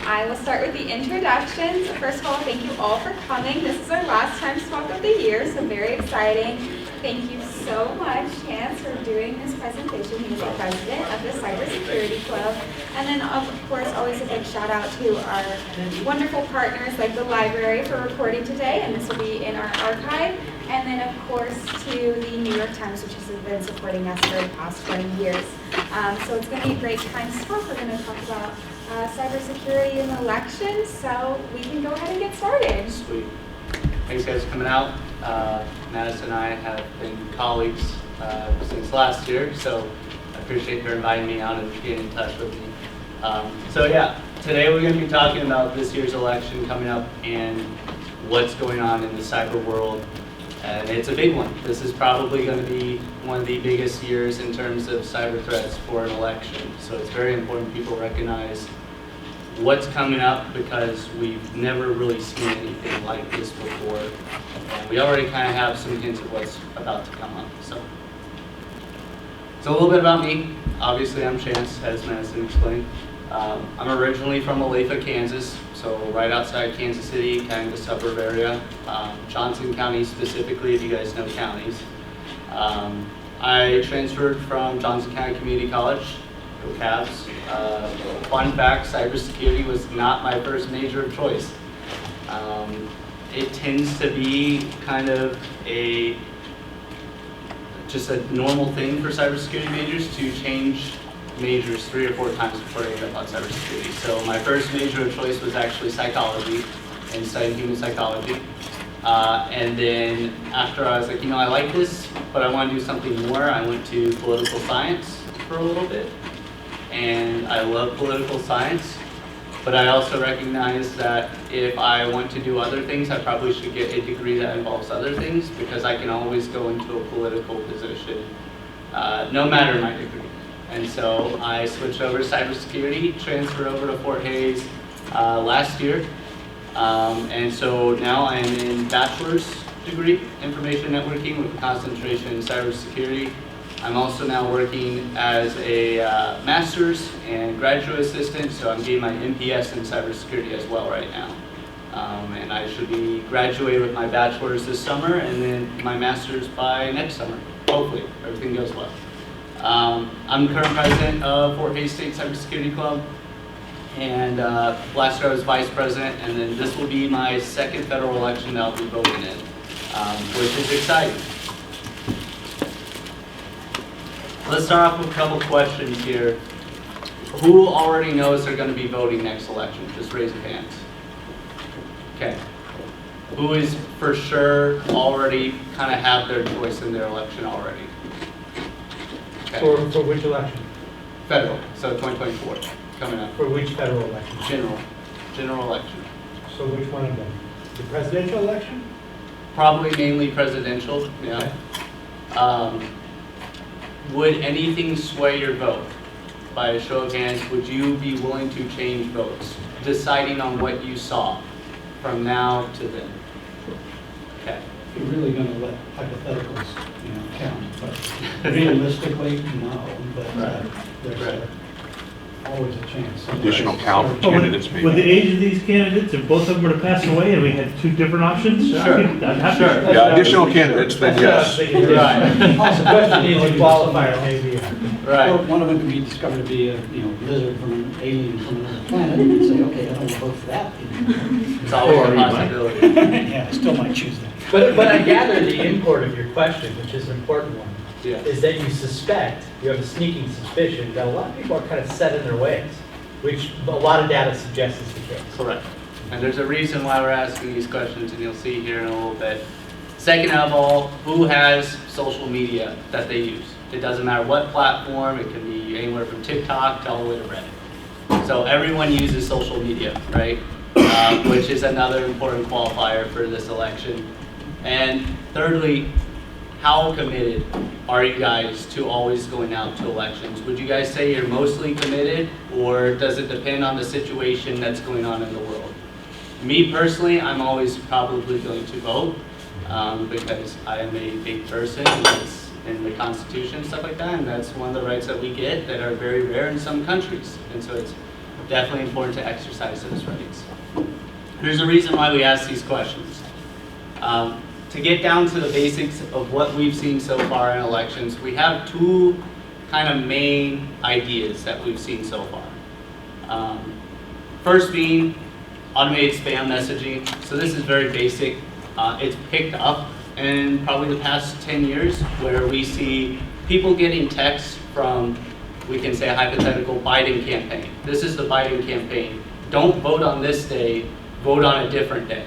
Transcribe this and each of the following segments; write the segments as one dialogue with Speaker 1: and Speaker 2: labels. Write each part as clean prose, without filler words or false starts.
Speaker 1: I will start with the introductions. First of all, thank you all for coming. This is our last time talk of the year, so very exciting. Thank you so much, Chance, for doing this presentation. He's the president of the Cybersecurity Club. And then, of course, always a big shout out to our wonderful partners like the library for recording today, and this will be in our archive. And then, of course, to the New York Times, which has been supporting us for the past 20 years. So it's going to be a great time to talk. We're going to talk about cybersecurity and elections, so we can go ahead and get started.
Speaker 2: Sweet. Thanks, guys, for coming out. Madison and I have been colleagues since last year, so I appreciate her inviting me out and getting in touch with me. So yeah, today we're going to be talking about this year's election coming up and what's going on in the cyber world. And it's a big one. This is probably going to be one of the biggest years in terms of cyber threats for an election. So it's very important people recognize what's coming up, because we've never really seen anything like this before. And we already kind of have some hints of what's about to come up. So a little bit about me. Obviously, I'm Chance, as Madison explained. I'm originally from Olathe, Kansas, so right outside Kansas City, kind of the suburb area. Johnson County specifically, if you guys know counties. I transferred from Johnson County Community College. Go Cavs. Fun fact, cybersecurity was not my first major of choice. It tends to be kind of just a normal thing for cybersecurity majors to change majors 3 or 4 times before they end up on cybersecurity. So my first major of choice was actually psychology and studying human psychology. And then after I was like, I like this, but I want to do something more, I went to political science for a little bit. And I love political science, but I also recognize that if I want to do other things, I probably should get a degree that involves other things, because I can always go into a political position, no matter my degree. And so I switched over to cybersecurity, transferred over to Fort Hays last year. And so now I'm in bachelor's degree, information networking with a concentration in cybersecurity. I'm also now working as a master's and graduate assistant, so I'm getting my MPS in cybersecurity as well right now. And I should be graduated with my bachelor's this summer and then my master's by next summer, hopefully, if everything goes well. I'm the current president of Fort Hays State Cybersecurity Club, and last year I was vice president, and then this will be my second federal election that I'll be voting in, which is exciting. Let's start off with a couple questions here. Who already knows they're going to be voting next election? Just raise your hands. Okay. Who is for sure already kind of have their choice in their election already? Okay.
Speaker 3: For which election?
Speaker 2: Federal, so 2024, coming up.
Speaker 3: For which federal election?
Speaker 2: General election.
Speaker 3: So which one of them? The presidential election?
Speaker 2: Probably mainly presidential, yeah.
Speaker 3: Okay.
Speaker 2: Would anything sway your vote? By a show of hands, would you be willing to change votes, deciding on what you saw from now to then? Okay.
Speaker 4: You're really going to let hypotheticals, count, but realistically, no. But there's always a chance.
Speaker 5: Additional count of candidates maybe.
Speaker 6: With the age of these candidates, if both of them were to pass away and we had 2 different options,
Speaker 2: Sure.
Speaker 6: I'd have to.
Speaker 5: Yeah, additional candidates, then yes.
Speaker 2: Right.
Speaker 3: Also, question needs a qualifier, maybe.
Speaker 2: Right.
Speaker 4: Or one of them could be discovered to be a lizard from an alien from another planet, and you'd say, okay, I don't vote for that.
Speaker 2: It's always a possibility.
Speaker 4: Yeah, I still might choose that.
Speaker 3: But I gather the import of your question, which is an important one,
Speaker 2: Yeah.
Speaker 3: is that you suspect, you have a sneaking suspicion that a lot of people are kind of set in their ways, which a lot of data suggests is the case.
Speaker 2: Correct. And there's a reason why we're asking these questions, and you'll see here in a little bit. Second of all, who has social media that they use? It doesn't matter what platform, it can be anywhere from TikTok to all the way to Reddit. So everyone uses social media, right? Which is another important qualifier for this election. And thirdly, how committed are you guys to always going out to elections? Would you guys say you're mostly committed, or does it depend on the situation that's going on in the world? Me personally, I'm always probably going to vote because I am a big person, and it's in the Constitution and stuff like that, and that's one of the rights that we get that are very rare in some countries. And so it's definitely important to exercise those rights. There's a reason why we ask these questions. To get down to the basics of what we've seen so far in elections, we have two kind of main ideas that we've seen so far. First being automated spam messaging. So this is very basic. It's picked up in probably the past 10 years where we see people getting texts from, we can say, a hypothetical Biden campaign. This is the Biden campaign. Don't vote on this day, vote on a different day.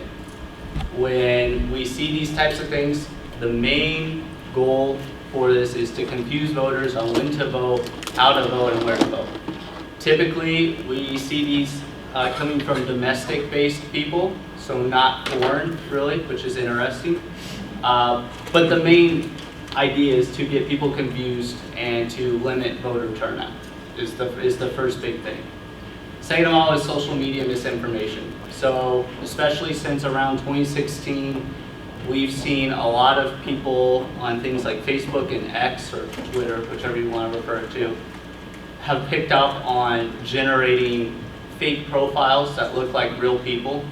Speaker 2: When we see these types of things, the main goal for this is to confuse voters on when to vote, how to vote, and where to vote. Typically, we see these coming from domestic-based people, so not foreign, really, which is interesting. But the main idea is to get people confused and to limit voter turnout is the first big thing. Second of all is social media misinformation. So especially since around 2016, we've seen a lot of people on things like Facebook and X or Twitter, whichever you want to refer it to, have picked up on generating fake profiles that look like real people.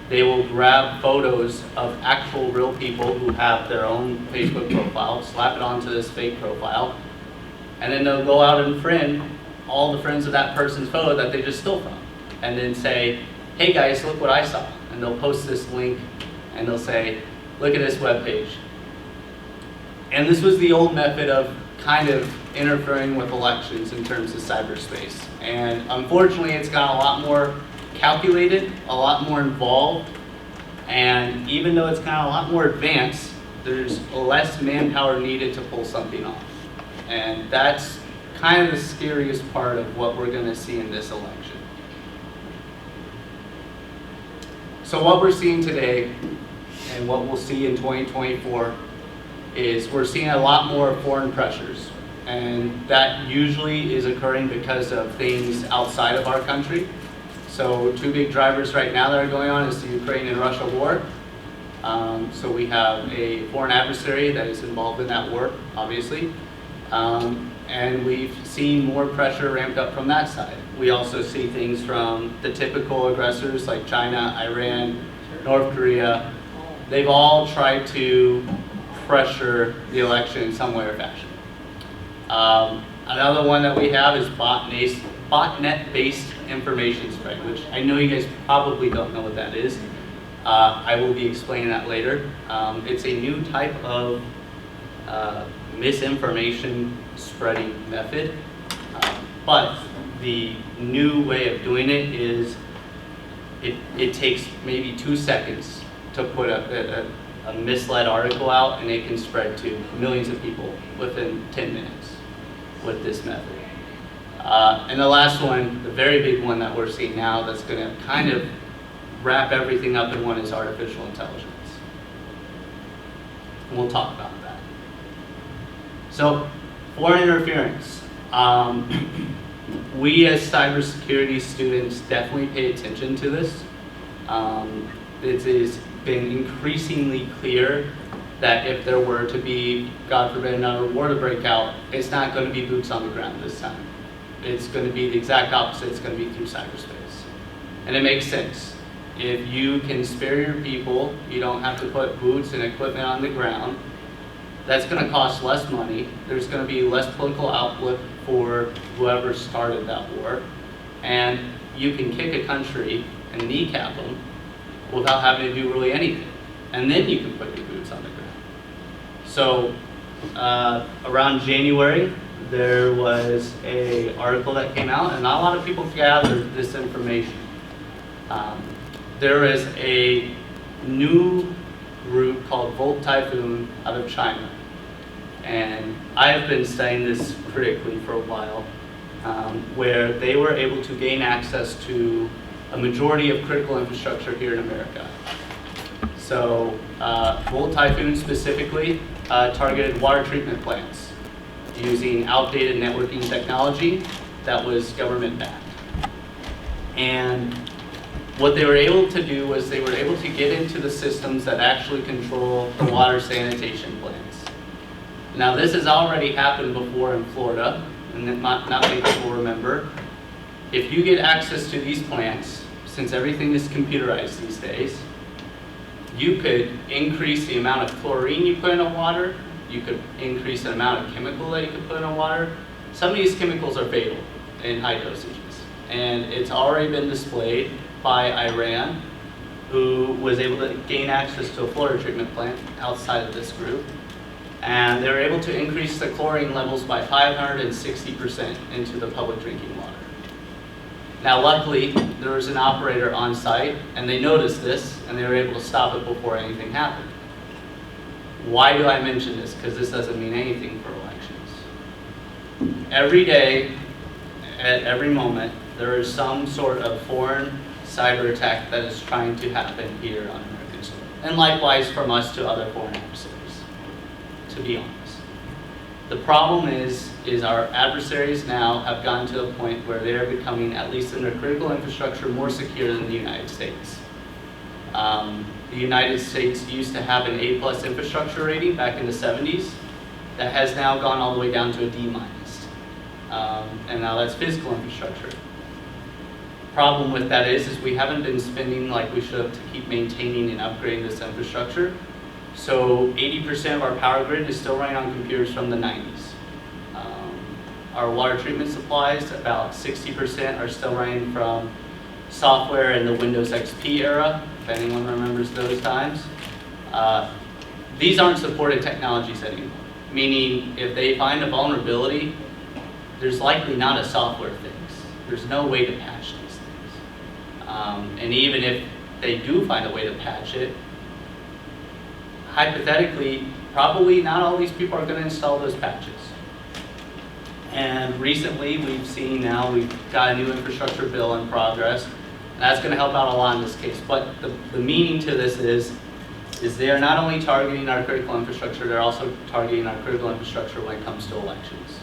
Speaker 2: They will grab photos of actual real people who have their own Facebook profile, slap it onto this fake profile, and then they'll go out and friend all the friends of that person's photo that they just stole from, and then say, hey guys, look what I saw. And they'll post this link and they'll say, look at this webpage. And this was the old method of kind of interfering with elections in terms of cyberspace. And unfortunately, it's got a lot more calculated, a lot more involved, and even though it's kind of a lot more advanced, there's less manpower needed to pull something off. And that's kind of the scariest part of what we're going to see in this election. So what we're seeing today and what we'll see in 2024 is we're seeing a lot more foreign pressures, and that usually is occurring because of things outside of our country. So two big drivers right now that are going on is the Ukraine and Russia war. So we have a foreign adversary that is involved in that war, obviously. And we've seen more pressure ramped up from that side. We also see things from the typical aggressors like China, Iran, North Korea. They've all tried to pressure the election in some way or fashion. Another one that we have is botnet-based information spread, which I know you guys probably don't know what that is. I will be explaining that later. It's a new type of misinformation spreading method, but the new way of doing it is it takes maybe 2 seconds to put a misled article out, and it can spread to millions of people within 10 minutes with this method. And the last one, the very big one that we're seeing now that's going to kind of wrap everything up in one is artificial intelligence. And we'll talk about that. So, foreign interference. We as cybersecurity students definitely pay attention to this. It has been increasingly clear that if there were to be, God forbid, another war to break out, it's not going to be boots on the ground this time. It's going to be the exact opposite. It's going to be through cyberspace. And it makes sense. If you can spare your people, you don't have to put boots and equipment on the ground. That's going to cost less money. There's going to be less political output for whoever started that war. And you can kick a country and kneecap them without having to do really anything. And then you can put your boots on the ground. So around January, there was an article that came out, and not a lot of people gathered this information. There is a new group called Volt Typhoon out of China. And I've been studying this critically for a while, where they were able to gain access to a majority of critical infrastructure here in America. So Volt Typhoon specifically targeted water treatment plants using outdated networking technology that was government backed. And what they were able to do was they were able to get into the systems that actually control the water sanitation plants. Now this has already happened before in Florida, and not many people remember. if you get access to these plants, since everything is computerized these days, you could increase the amount of chlorine you put in the water, you could increase the amount of chemical that you could put in the water. Some of these chemicals are fatal in high dosages, and it's already been displayed by Iran, who was able to gain access to a Florida treatment plant outside of this group, and they were able to increase the chlorine levels by 560% into the public drinking water. Now luckily, there was an operator on site, and they noticed this, and they were able to stop it before anything happened. Why do I mention this? Because this doesn't mean anything for elections. Every day, at every moment, there is some sort of foreign cyber attack that is trying to happen here on American soil. And likewise from us to other foreign adversaries, to be honest. The problem is our adversaries now have gotten to a point where they are becoming, at least in their critical infrastructure, more secure than the United States. The United States used to have an A+ infrastructure rating back in the 70s. That has now gone all the way down to a D-. And now that's physical infrastructure. Problem with that is we haven't been spending like we should have to keep maintaining and upgrading this infrastructure. So 80% of our power grid is still running on computers from the 90s. Our water treatment supplies, about 60% are still running from software in the Windows XP era, if anyone remembers those times. These aren't supported technologies anymore, meaning if they find a vulnerability, there's likely not a software fix. There's no way to patch these things. And even if they do find a way to patch it, hypothetically, probably not all these people are going to install those patches. And recently, we've seen now we've got a new infrastructure bill in progress, and that's going to help out a lot in this case. But the meaning to this is they are not only targeting our critical infrastructure, they're also targeting our critical infrastructure when it comes to elections.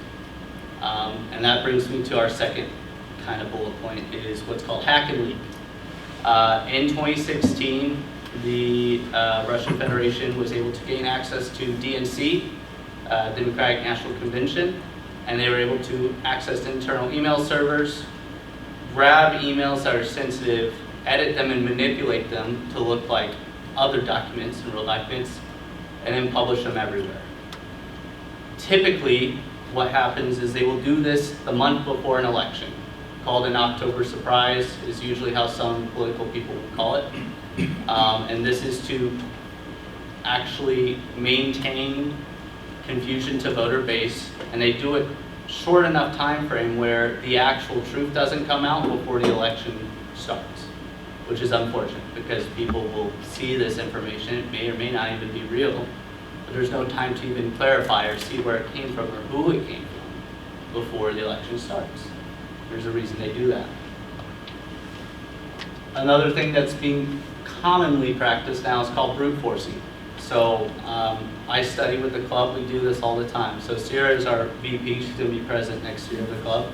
Speaker 2: And that brings me to our second kind of bullet point, is what's called hack and leak. In 2016, the Russian Federation was able to gain access to DNC, Democratic National Convention, and they were able to access internal email servers, grab emails that are sensitive, edit them and manipulate them to look like other documents and real documents, and then publish them everywhere. Typically, what happens is they will do this the month before an election. Called an October surprise is usually how some political people will call it. And this is to actually maintain confusion to voter base, and they do it short enough time frame where the actual truth doesn't come out before the election starts, which is unfortunate because people will see this information. It may or may not even be real, but there's no time to even clarify or see where it came from or who it came from before the election starts. There's a reason they do that. Another thing that's being commonly practiced now is called brute forcing. So I study with the club, we do this all the time. So Sierra is our VP, she's going to be present next year at the club.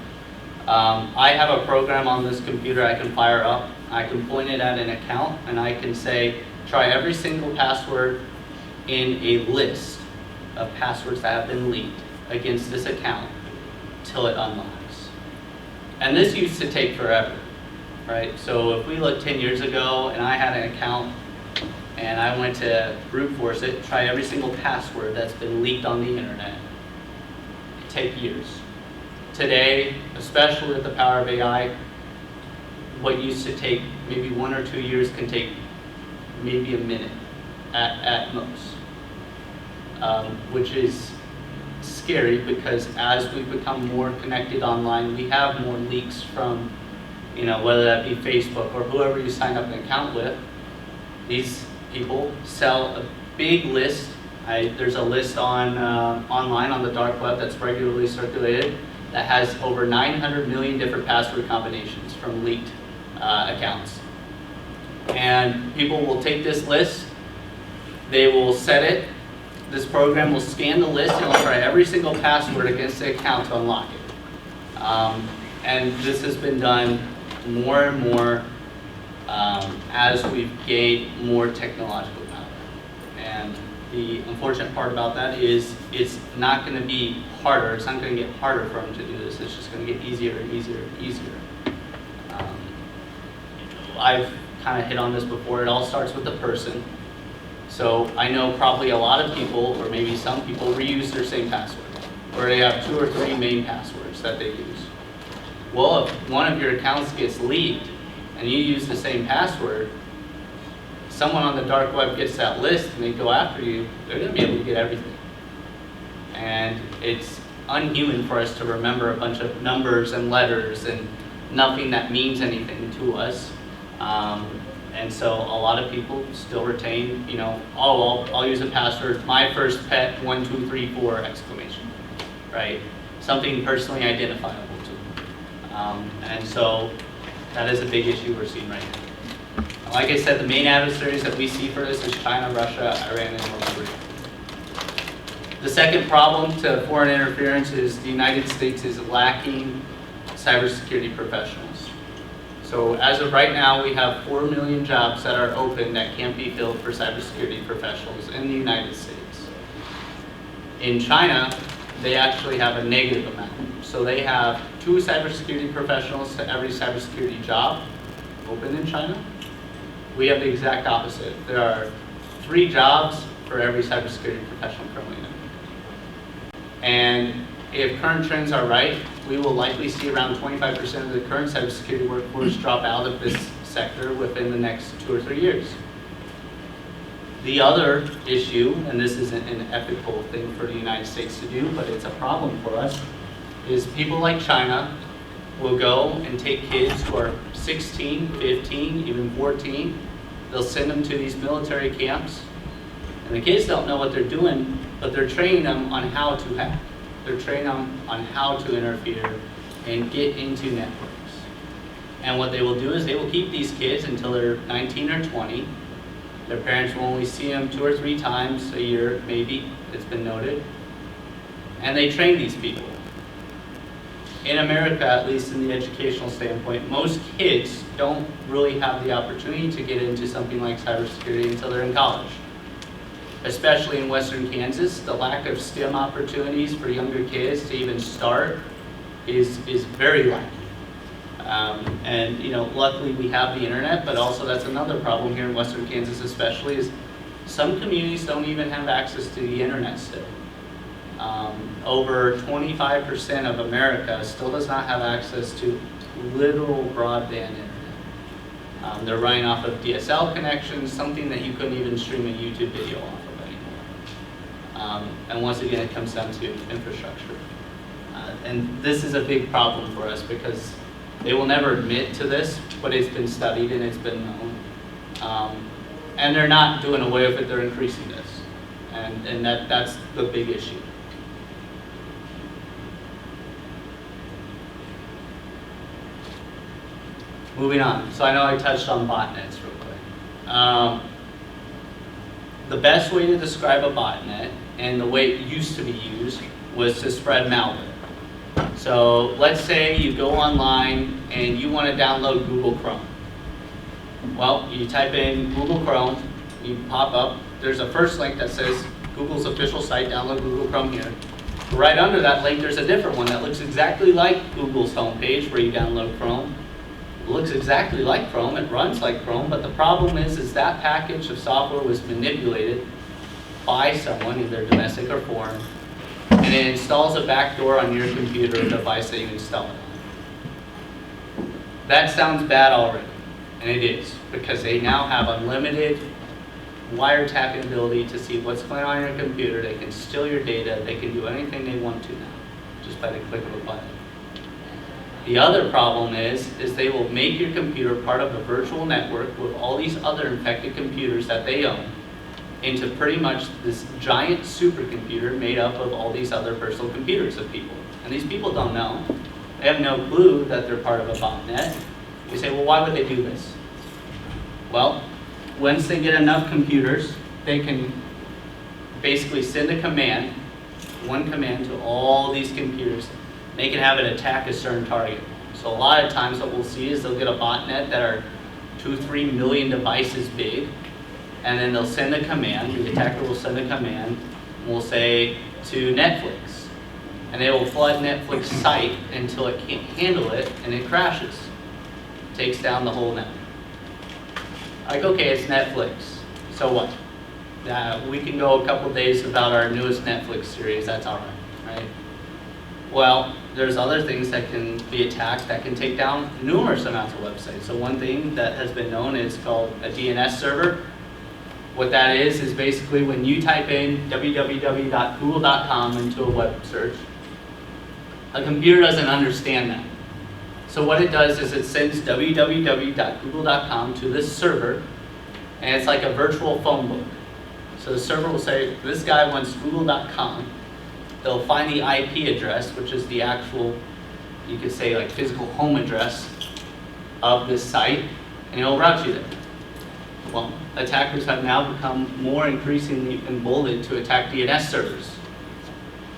Speaker 2: I have a program on this computer I can fire up. I can point it at an account and I can say, try every single password in a list of passwords that have been leaked against this account till it unlocks. And this used to take forever, right? So if we look 10 years ago and I had an account and I went to brute force it, try every single password that's been leaked on the internet, it'd take years. Today, especially with the power of AI, what used to take maybe 1 or 2 years can take maybe a minute at most, which is scary because as we become more connected online, we have more leaks from, whether that be Facebook or whoever you sign up an account with. These people sell a big list. There's a list on online on the dark web that's regularly circulated that has over 900 million different password combinations from leaked accounts. And people will take this list, they will set it, this program will scan the list and will try every single password against the account to unlock it. And this has been done more and more as we've gained more technological power. And the unfortunate part about that is it's not going to be harder. It's not going to get harder for them to do this. It's just going to get easier and easier and easier. I've kind of hit on this before, it all starts with the person. So I know probably a lot of people, or maybe some people, reuse their same password, or they have 2 or 3 main passwords that they use. Well, if one of your accounts gets leaked and you use the same password, someone on the dark web gets that list and they go after you, they're going to be able to get everything. And it's unhuman for us to remember a bunch of numbers and letters and nothing that means anything to us. And so a lot of people still retain, you know, oh, I'll use a password, my first pet, 1, 2, 3, 4, exclamation, right? Something personally identifiable to them. And so that is a big issue we're seeing right now. Like I said, the main adversaries that we see for this is China, Russia, Iran, and North Korea. The second problem to foreign interference is the United States is lacking cybersecurity professionals. So as of right now, we have 4 million jobs that are open that can't be filled for cybersecurity professionals in the United States. In China, they actually have a negative amount. So they have 2 cybersecurity professionals to every cybersecurity job open in China. We have the exact opposite. There are 3 jobs for every cybersecurity professional currently in. And if current trends are right, we will likely see around 25% of the current cybersecurity workforce drop out of this sector within the next 2 or 3 years. The other issue, and this isn't an ethical thing for the United States to do, but it's a problem for us, is people like China will go and take kids who are 16, 15, even 14. They'll send them to these military camps, and the kids don't know what they're doing, but they're training them on how to hack. They're training them on how to interfere and get into networks. And what they will do is they will keep these kids until they're 19 or 20. Their parents will only see them 2 or 3 times a year, maybe, it's been noted. And they train these people. In America, at least in the educational standpoint, most kids don't really have the opportunity to get into something like cybersecurity until they're in college. Especially in Western Kansas, the lack of STEM opportunities for younger kids to even start is very lacking. And you know, luckily we have the internet, but also that's another problem here in Western Kansas especially, is some communities don't even have access to the internet still. Over 25% of America still does not have access to literal broadband internet. They're running off of DSL connections, something that you couldn't even stream a YouTube video off of anymore. And once again, it comes down to infrastructure. And this is a big problem for us because they will never admit to this, but it's been studied and it's been known. And they're not doing away with it, they're increasing this. And that's the big issue. Moving on. So I know I touched on botnets real quick. The best way to describe a botnet, and the way it used to be used, was to spread malware. So let's say you go online and you want to download Google Chrome. Well, you type in Google Chrome, you pop up, there's a first link that says Google's official site, download Google Chrome here. Right under that link, there's a different one that looks exactly like Google's homepage where you download Chrome. It looks exactly like Chrome, it runs like Chrome, but the problem is that package of software was manipulated by someone, either domestic or foreign, and it installs a backdoor on your computer or device that you install it on. That sounds bad already, and it is, because they now have unlimited wiretapping ability to see what's going on in your computer. They can steal your data, they can do anything they want to now, just by the click of a button. The other problem is they will make your computer part of a virtual network with all these other infected computers that they own into pretty much this giant supercomputer made up of all these other personal computers of people. And these people don't know. They have no clue that they're part of a botnet. You say, well, why would they do this? Well, once they get enough computers, they can basically send a command, one command to all these computers. They can have it attack a certain target. So a lot of times what we'll see is they'll get a botnet that are 2-3 million devices big, and then they'll send a command, the attacker will send a command, and we'll say to Netflix. And they will flood Netflix site until it can't handle it and it crashes. Takes down the whole network. Like, okay, it's Netflix, so what? We can go a couple days without our newest Netflix series, that's all right, right? Well, there's other things that can be attacked that can take down numerous amounts of websites. So one thing that has been known is called a DNS server. What that is basically when you type in www.google.com into a web search, a computer doesn't understand that. So what it does is it sends www.google.com to this server, and it's like a virtual phone book. So the server will say, this guy wants google.com. They'll find the IP address, which is the actual, you could say like physical home address of this site, and it'll route you there. Well, attackers have now become more increasingly emboldened to attack DNS servers.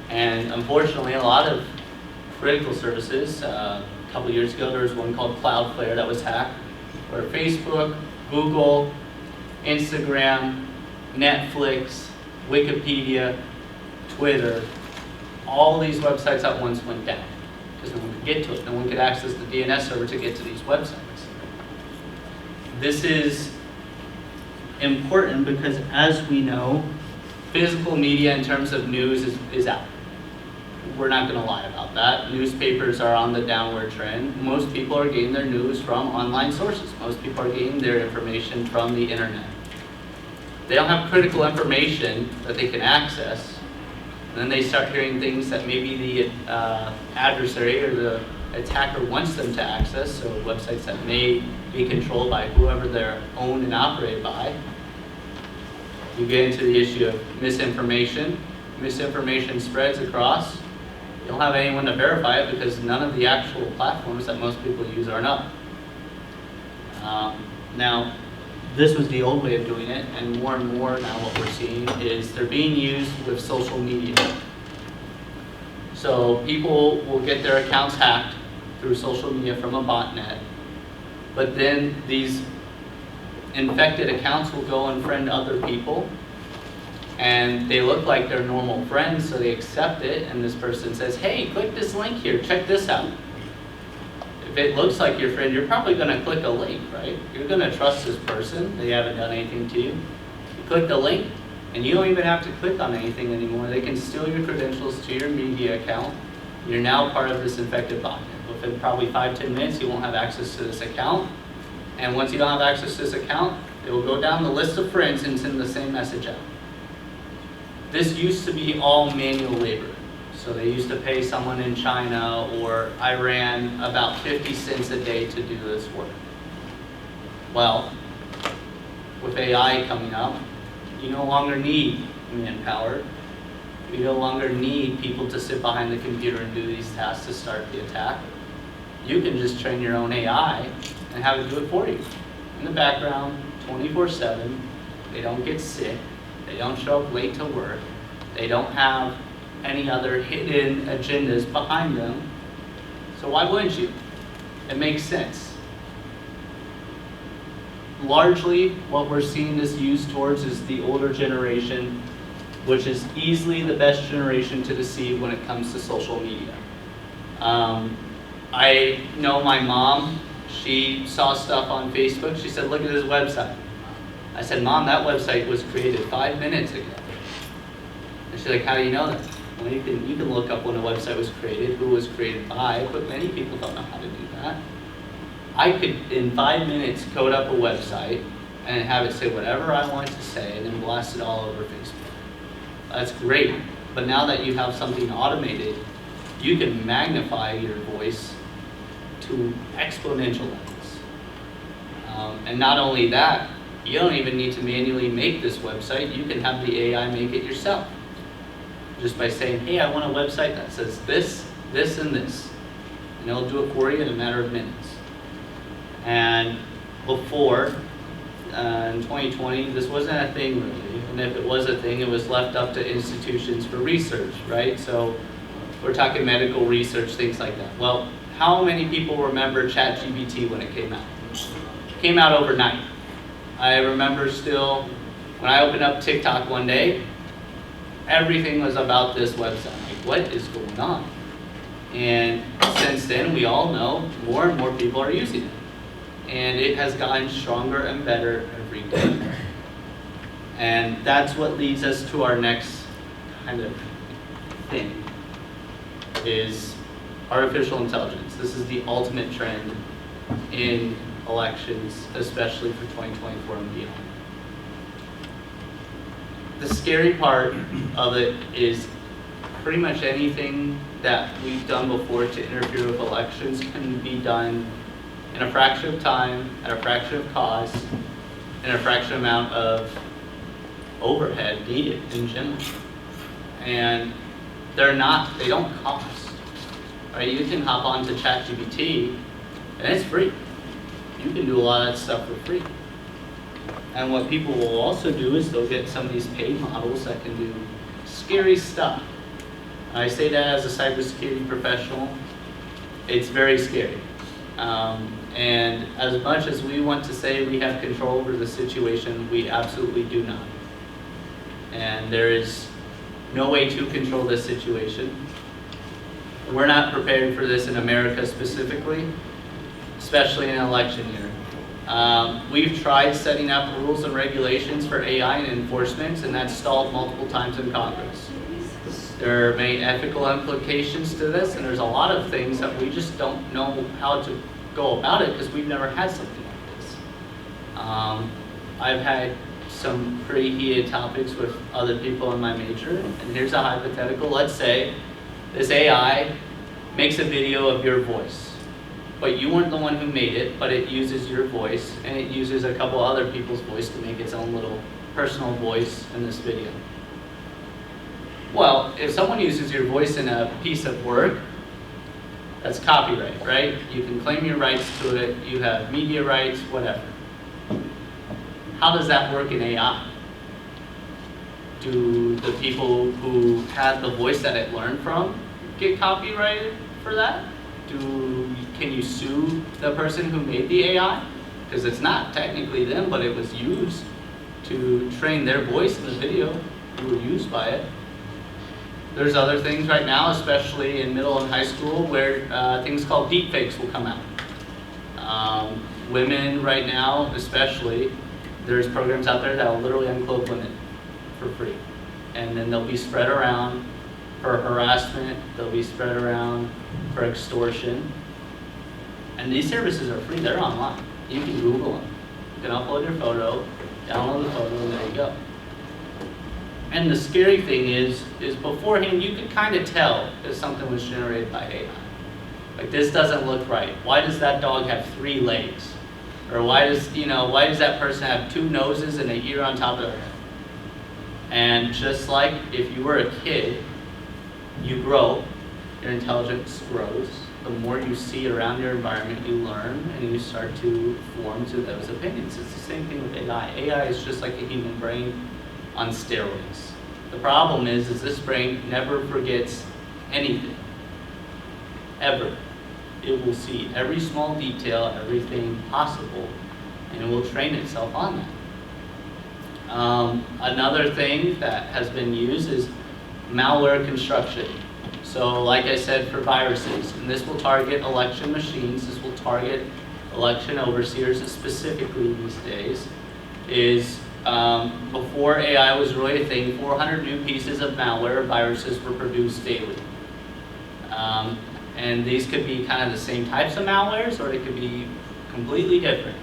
Speaker 2: And unfortunately, a lot of critical services, a couple years ago, there was one called Cloudflare that was hacked, where Facebook, Google, Instagram, Netflix, Wikipedia, Twitter, all these websites at once went down because no one could get to it. No one could access the DNS server to get to these websites. This is important because, as we know, physical media in terms of news is out. We're not going to lie about that. Newspapers are on the downward trend. Most people are getting their news from online sources. Most people are getting their information from the internet. They don't have critical information that they can access, and then they start hearing things that maybe the adversary or the attacker wants them to access, so websites that may be controlled by whoever they're owned and operated by. You get into the issue of misinformation. Misinformation spreads across. You don't have anyone to verify it because none of the actual platforms that most people use aren't up. Now, this was the old way of doing it, and more now what we're seeing is they're being used with social media. So people will get their accounts hacked through social media from a botnet, but then these infected accounts will go and friend other people, and they look like they're normal friends, so they accept it, and this person says, hey, click this link here, check this out. If it looks like your friend, you're probably going to click a link, right? You're going to trust this person. They haven't done anything to you. You click the link, and you don't even have to click on anything anymore. They can steal your credentials to your media account. You're now part of this infected botnet. Within probably 5-10 minutes, you won't have access to this account. And once you don't have access to this account, it will go down the list of friends and send the same message out. This used to be all manual labor. So they used to pay someone in China or Iran about 50 cents a day to do this work. Well, with AI coming up, you no longer need manpower. You no longer need people to sit behind the computer and do these tasks to start the attack. You can just train your own AI and have it do it for you. In the background, 24/7, they don't get sick, they don't show up late to work, they don't have any other hidden agendas behind them. So why wouldn't you? It makes sense. Largely, what we're seeing this used towards is the older generation, which is easily the best generation to deceive when it comes to social media. I know my mom, she saw stuff on Facebook, she said, look at this website. I said, Mom, that website was created 5 minutes ago. And she's like, how do you know that? Well, you can look up when a website was created, who was created by, but many people don't know how to do that. I could, in 5 minutes, code up a website and have it say whatever I want to say and then blast it all over Facebook. That's great, but now that you have something automated, you can magnify your voice to exponential levels. And not only that, you don't even need to manually make this website, you can have the AI make it yourself. Just by saying, hey, I want a website that says this, this, and this. And it'll do it for you in a matter of minutes. And before, in 2020, this wasn't a thing really. And if it was a thing, it was left up to institutions for research, right? So we're talking medical research, things like that. Well, how many people remember ChatGPT when it came out? It came out overnight. I remember still, when I opened up TikTok one day, everything was about this website. Like, what is going on? And since then, we all know more and more people are using it. and it has gotten stronger and better every day. And that's what leads us to our next kind of thing, is artificial intelligence. This is the ultimate trend in elections, especially for 2024 and beyond. The scary part of it is pretty much anything that we've done before to interfere with elections can be done in a fraction of time, at a fraction of cost, and a fraction amount of overhead needed in general. And they don't cost. Right? You can hop onto ChatGPT and it's free. You can do a lot of that stuff for free. And what people will also do is they'll get some of these paid models that can do scary stuff. I say that as a cybersecurity professional, it's very scary. And as much as we want to say we have control over the situation, we absolutely do not. And there is no way to control this situation. We're not prepared for this in America specifically, especially in an election year. We've tried setting up rules and regulations for AI and enforcement, and that's stalled multiple times in Congress. There are many ethical implications to this, and there's a lot of things that we just don't know how to go about it because we've never had something like this. I've had some pretty heated topics with other people in my major, and here's a hypothetical. Let's say this AI makes a video of your voice, but you weren't the one who made it, but it uses your voice, and it uses a couple other people's voice to make its own little personal voice in this video. Well, if someone uses your voice in a piece of work, that's copyright, right? You can claim your rights to it, you have media rights, whatever. How does that work in AI? Do the people who had the voice that it learned from get copyrighted for that? Can you sue the person who made the AI? Because it's not technically them, but it was used to train their voice in the video. You were used by it. There's other things right now, especially in middle and high school, where things called deepfakes will come out. Women right now, especially, there's programs out there that will literally unclothe women for free. And then they'll be spread around for harassment, they'll be spread around for extortion. And these services are free, they're online. You can Google them. You can upload your photo, download the photo, and there you go. And the scary thing is beforehand you could kind of tell if something was generated by AI. Like, this doesn't look right. Why does that dog have 3 legs? Or why does that person have 2 noses and an ear on top of their head? And just like if you were a kid, you grow, your intelligence grows. The more you see around your environment, you learn, and you start to form to those opinions. It's the same thing with AI. AI is just like a human brain on steroids. The problem is this brain never forgets anything, ever. It will see every small detail, everything possible, and it will train itself on that. Another thing that has been used is malware construction. So like I said, for viruses, and this will target election machines, this will target election overseers specifically these days, is before AI was really a thing, 400 new pieces of malware viruses were produced daily. And these could be kind of the same types of malwares, or they could be completely different.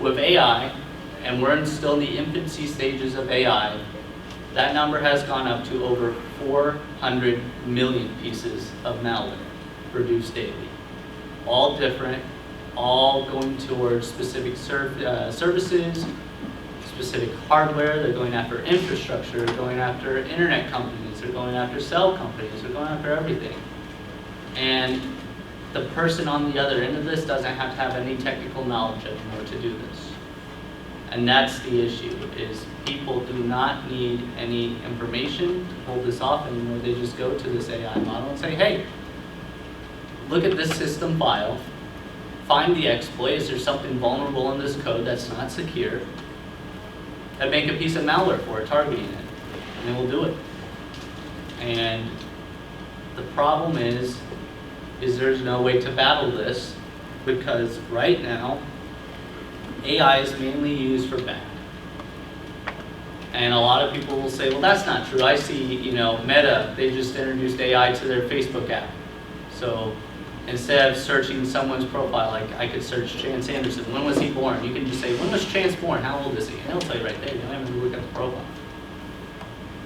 Speaker 2: With AI, and we're still in the infancy stages of AI, that number has gone up to over 400 million pieces of malware produced daily. All different, all going towards specific services, specific hardware. They're going after infrastructure, they're going after internet companies, they're going after cell companies, they're going after everything. And the person on the other end of this doesn't have to have any technical knowledge anymore to do this. And that's the issue, is people do not need any information to pull this off anymore. They just go to this AI model and say, hey, look at this system file, find the exploit, is there something vulnerable in this code that's not secure, and make a piece of malware for it, targeting it, and it will do it. And the problem is there's no way to battle this because right now, AI is mainly used for bad. And a lot of people will say, well, that's not true. I see, Meta, they just introduced AI to their Facebook app. So instead of searching someone's profile, like I could search Chance Anderson, when was he born? You can just say, when was Chance born? How old is he? And it'll tell you right there. You don't even look at the profile.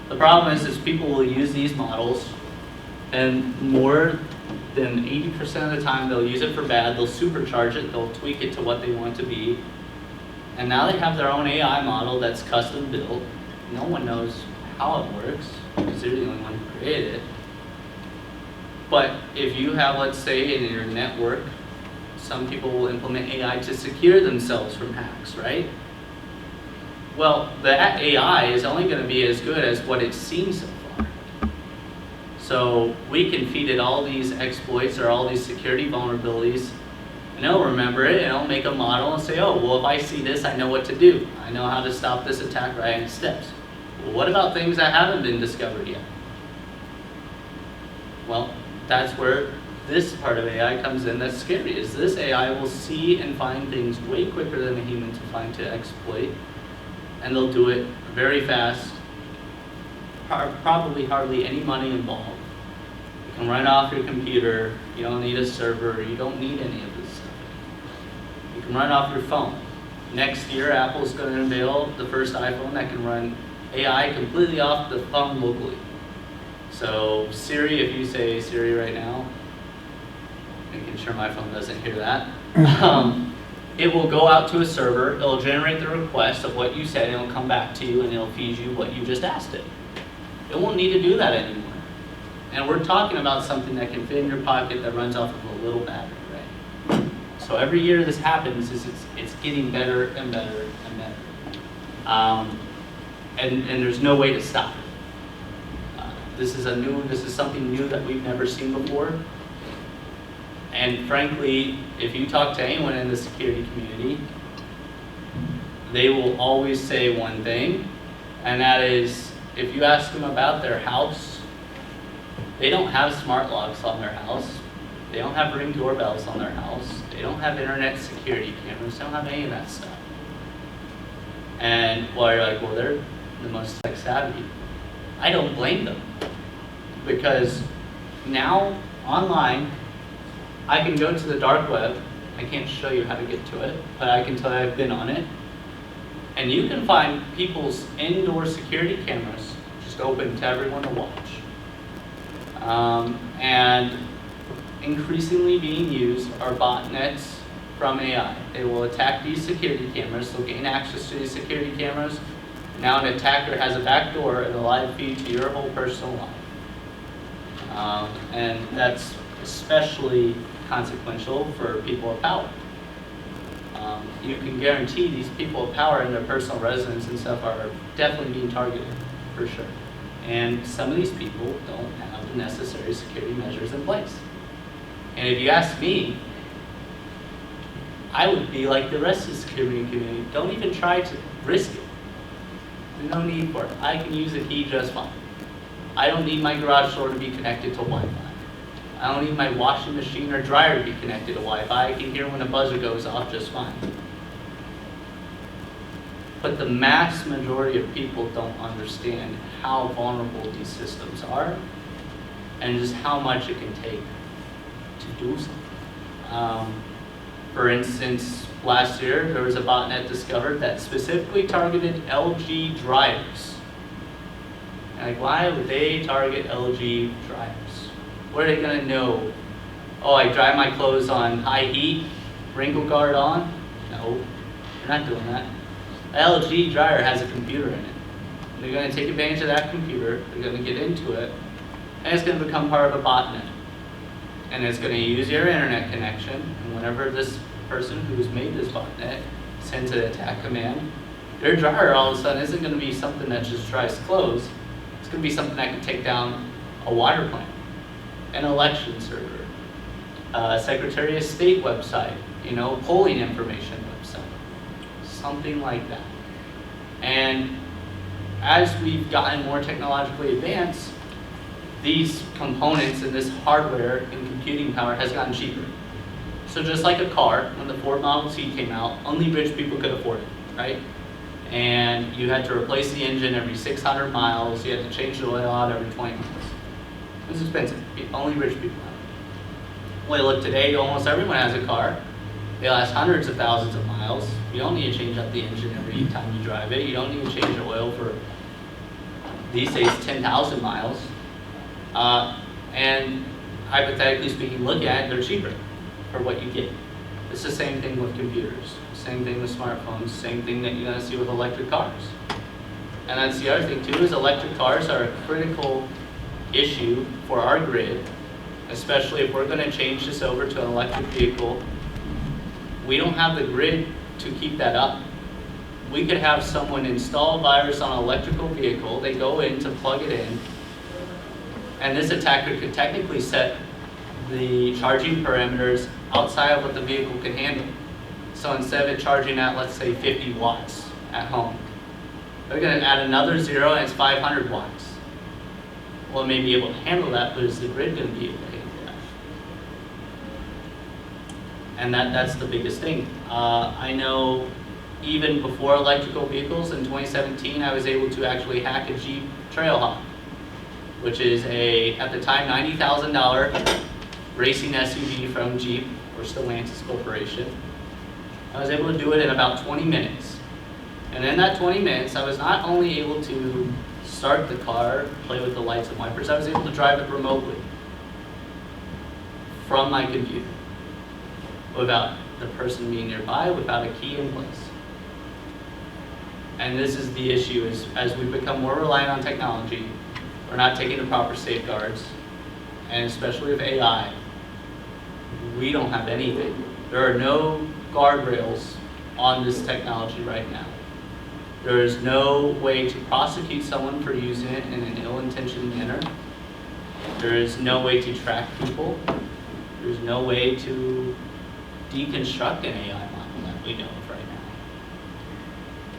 Speaker 2: The problem is people will use these models, and more than 80% of the time they'll use it for bad. They'll supercharge it. They'll tweak it to what they want it to be. And now they have their own AI model that's custom built. No one knows how it works because they're the only one who created it. But if you have, let's say, in your network, some people will implement AI to secure themselves from hacks, right? Well, that AI is only going to be as good as what it's seen so far. So we can feed it all these exploits or all these security vulnerabilities, and it'll remember it, and it'll make a model and say, oh, well, if I see this, I know what to do. I know how to stop this attack right in steps. Well, what about things that haven't been discovered yet? Well, that's where this part of AI comes in that's scary, is this AI will see and find things way quicker than a human to exploit, and they'll do it very fast, probably hardly any money involved. You can run off your computer, you don't need a server, you don't need any of this stuff. You can run off your phone. Next year, Apple's going to unveil the first iPhone that can run AI completely off the phone locally. So Siri, if you say Siri right now, making sure my phone doesn't hear that, it will go out to a server, it'll generate the request of what you said, and it'll come back to you and it'll feed you what you just asked it. It won't need to do that anymore. And we're talking about something that can fit in your pocket that runs off of a little battery, right? So every year this happens, it's getting better and better and better. And there's no way to stop it. This is something new that we've never seen before. And frankly, if you talk to anyone in the security community, they will always say one thing, and that is, if you ask them about their house, they don't have smart locks on their house, they don't have Ring doorbells on their house, they don't have internet security cameras, they don't have any of that stuff. And while you're like, well, they're the most tech savvy, I don't blame them. Because now, online, I can go to the dark web. I can't show you how to get to it, but I can tell you I've been on it. And you can find people's indoor security cameras just open to everyone to watch. And increasingly being used are botnets from AI. They will attack these security cameras, they'll gain access to these security cameras. Now an attacker has a backdoor and a live feed to your whole personal life. And that's especially consequential for people of power. You can guarantee these people of power in their personal residence and stuff are definitely being targeted, for sure. And some of these people don't have the necessary security measures in place. And if you ask me, I would be like the rest of the security community. Don't even try to risk it. There's no need for it. I can use a key just fine. I don't need my garage door to be connected to Wi-Fi. I don't need my washing machine or dryer to be connected to Wi-Fi. I can hear when a buzzer goes off just fine. But the mass majority of people don't understand how vulnerable these systems are and just how much it can take to do something. For instance, last year there was a botnet discovered that specifically targeted LG dryers. Like, why would they target LG dryers? What are they gonna know? Oh, I dry my clothes on high heat, wrinkle guard on? No, they're not doing that. The LG dryer has a computer in it. They're gonna take advantage of that computer, they're gonna get into it, and it's gonna become part of a botnet. And it's gonna use your internet connection, and whenever this person who's made this botnet sends an attack command, their dryer all of a sudden isn't gonna be something that just dries clothes. It's going to be something that can take down a water plant, an election server, a Secretary of State website, polling information website, something like that. And as we've gotten more technologically advanced, these components and this hardware and computing power has gotten cheaper. So just like a car, when the Ford Model T came out, only rich people could afford it, right? And you had to replace the engine every 600 miles, you had to change the oil out every 20 miles. It was expensive, only rich people had it. Well, look, today almost everyone has a car. They last hundreds of thousands of miles. You don't need to change out the engine every time you drive it. You don't need to change the oil for, these days, 10,000 miles. And hypothetically speaking, look at it, they're cheaper for what you get. It's the same thing with computers, same thing with smartphones, same thing that you're gonna see with electric cars. And that's the other thing too, is electric cars are a critical issue for our grid, especially if we're gonna change this over to an electric vehicle. We don't have the grid to keep that up. We could have someone install a virus on an electrical vehicle, they go in to plug it in, and this attacker could technically set the charging parameters outside of what the vehicle can handle. So instead of it charging at, let's say, 50 watts at home, they're going to add another 0 and it's 500 watts. Well, it may be able to handle that, but is the grid going to be able to handle that? And that's the biggest thing. I know even before electrical vehicles, in 2017, I was able to actually hack a Jeep Trailhawk, which is at the time, $90,000 racing SUV from Jeep, or Stellantis Corporation. I was able to do it in about 20 minutes. And in that 20 minutes, I was not only able to start the car, play with the lights and wipers, I was able to drive it remotely from my computer without the person being nearby, without a key in place. And this is the issue, is as we become more reliant on technology, we're not taking the proper safeguards, and especially with AI, we don't have anything. There are no guardrails on this technology right now. There is no way to prosecute someone for using it in an ill-intentioned manner. There is no way to track people. There's no way to deconstruct an AI model that we know of right now.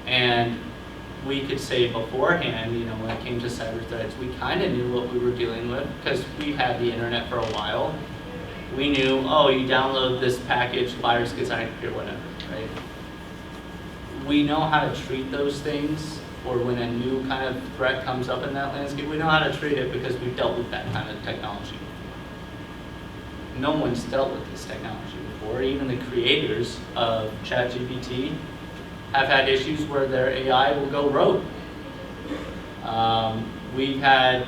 Speaker 2: And we could say beforehand, when it came to cyber threats, we kind of knew what we were dealing with because we've had the internet for a while. We knew, oh, you download this package, virus gets on your computer, whatever, right? We know how to treat those things, or when a new kind of threat comes up in that landscape, we know how to treat it because we've dealt with that kind of technology before. No one's dealt with this technology before. Even the creators of ChatGPT have had issues where their AI will go rogue. We've had,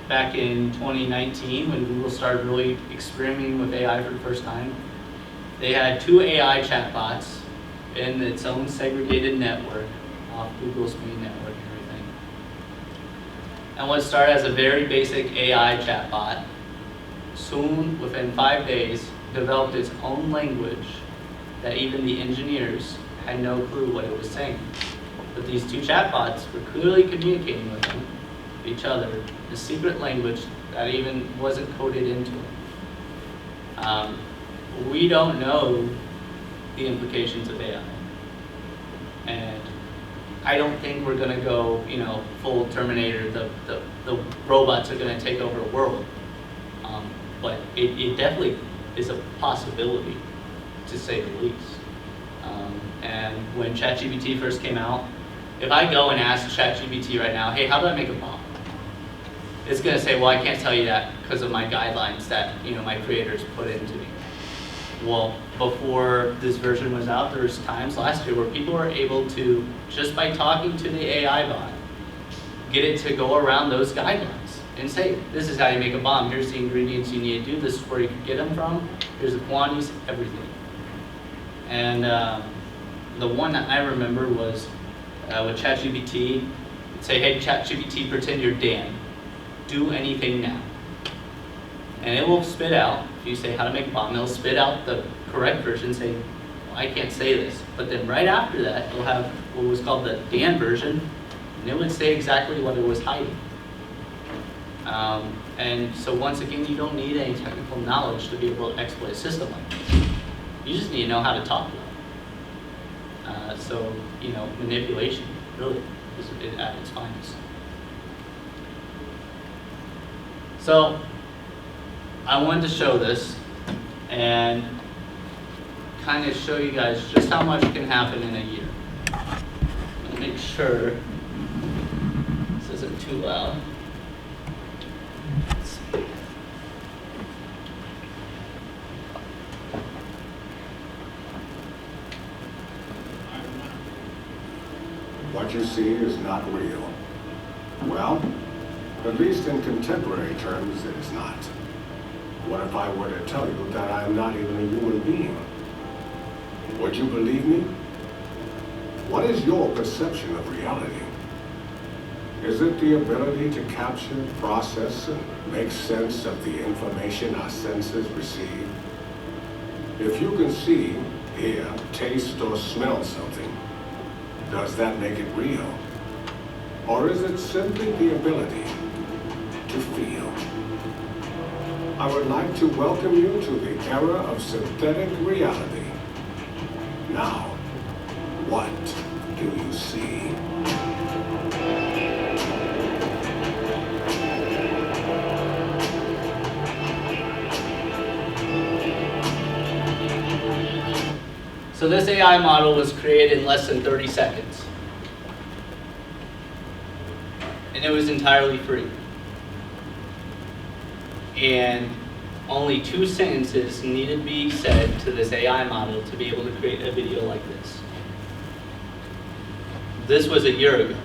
Speaker 2: back in 2019, when Google started really experimenting with AI for the first time, they had 2 AI chatbots in its own segregated network off Google's main network and everything. And what started as a very basic AI chatbot, soon, within 5 days, developed its own language that even the engineers had no clue what it was saying. But these 2 chatbots were clearly communicating with each other, the secret language that even wasn't coded into it. We don't know the implications of AI. And I don't think we're gonna go, full Terminator, the robots are gonna take over the world. But it definitely is a possibility, to say the least. And when ChatGPT first came out, if I go and ask ChatGPT right now, hey, how do I make a bomb? It's going to say, well, I can't tell you that because of my guidelines that my creators put into me. Well, before this version was out, there was times last year where people were able to, just by talking to the AI bot, get it to go around those guidelines and say, this is how you make a bomb. Here's the ingredients you need to do. This is where you can get them from. Here's the quantities, everything. And the one that I remember was with ChatGPT. Say, hey, ChatGPT, pretend you're Dan. Do anything now. And it will spit out, if you say how to make a bomb, it'll spit out the correct version, saying, well, I can't say this. But then right after that, it'll have what was called the Dan version, and it would say exactly what it was hiding. And so once again, you don't need any technical knowledge to be able to exploit a system like this. You just need to know how to talk to it. So, manipulation really is at its finest. So, I wanted to show this, and kind of show you guys just how much can happen in a year. Let me make sure this isn't too loud. Let's see.
Speaker 7: What you see is not real. Well, at least in contemporary terms, it is not. What if I were to tell you that I am not even a human being? Would you believe me? What is your perception of reality? Is it the ability to capture, process, and make sense of the information our senses receive? If you can see, hear, taste, or smell something, does that make it real? Or is it simply the ability to feel? I would like to welcome you to the era of synthetic reality. Now, what do you see?
Speaker 2: So this AI model was created in less than 30 seconds. And it was entirely free. And only 2 sentences needed to be said to this AI model to be able to create a video like this. This was a year ago.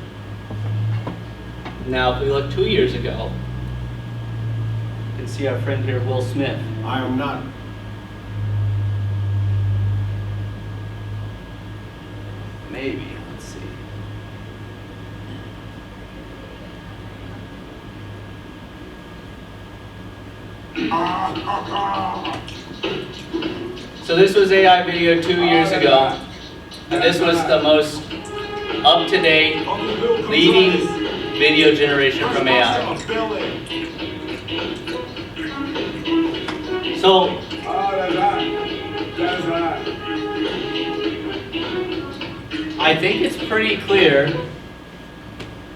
Speaker 2: Now, if we look 2 years ago, you can see our friend here, Will Smith.
Speaker 7: I am not.
Speaker 2: Maybe, let's see. So this was AI video 2 years ago, and this was the most up-to-date, leading video generation from AI. So, I think it's pretty clear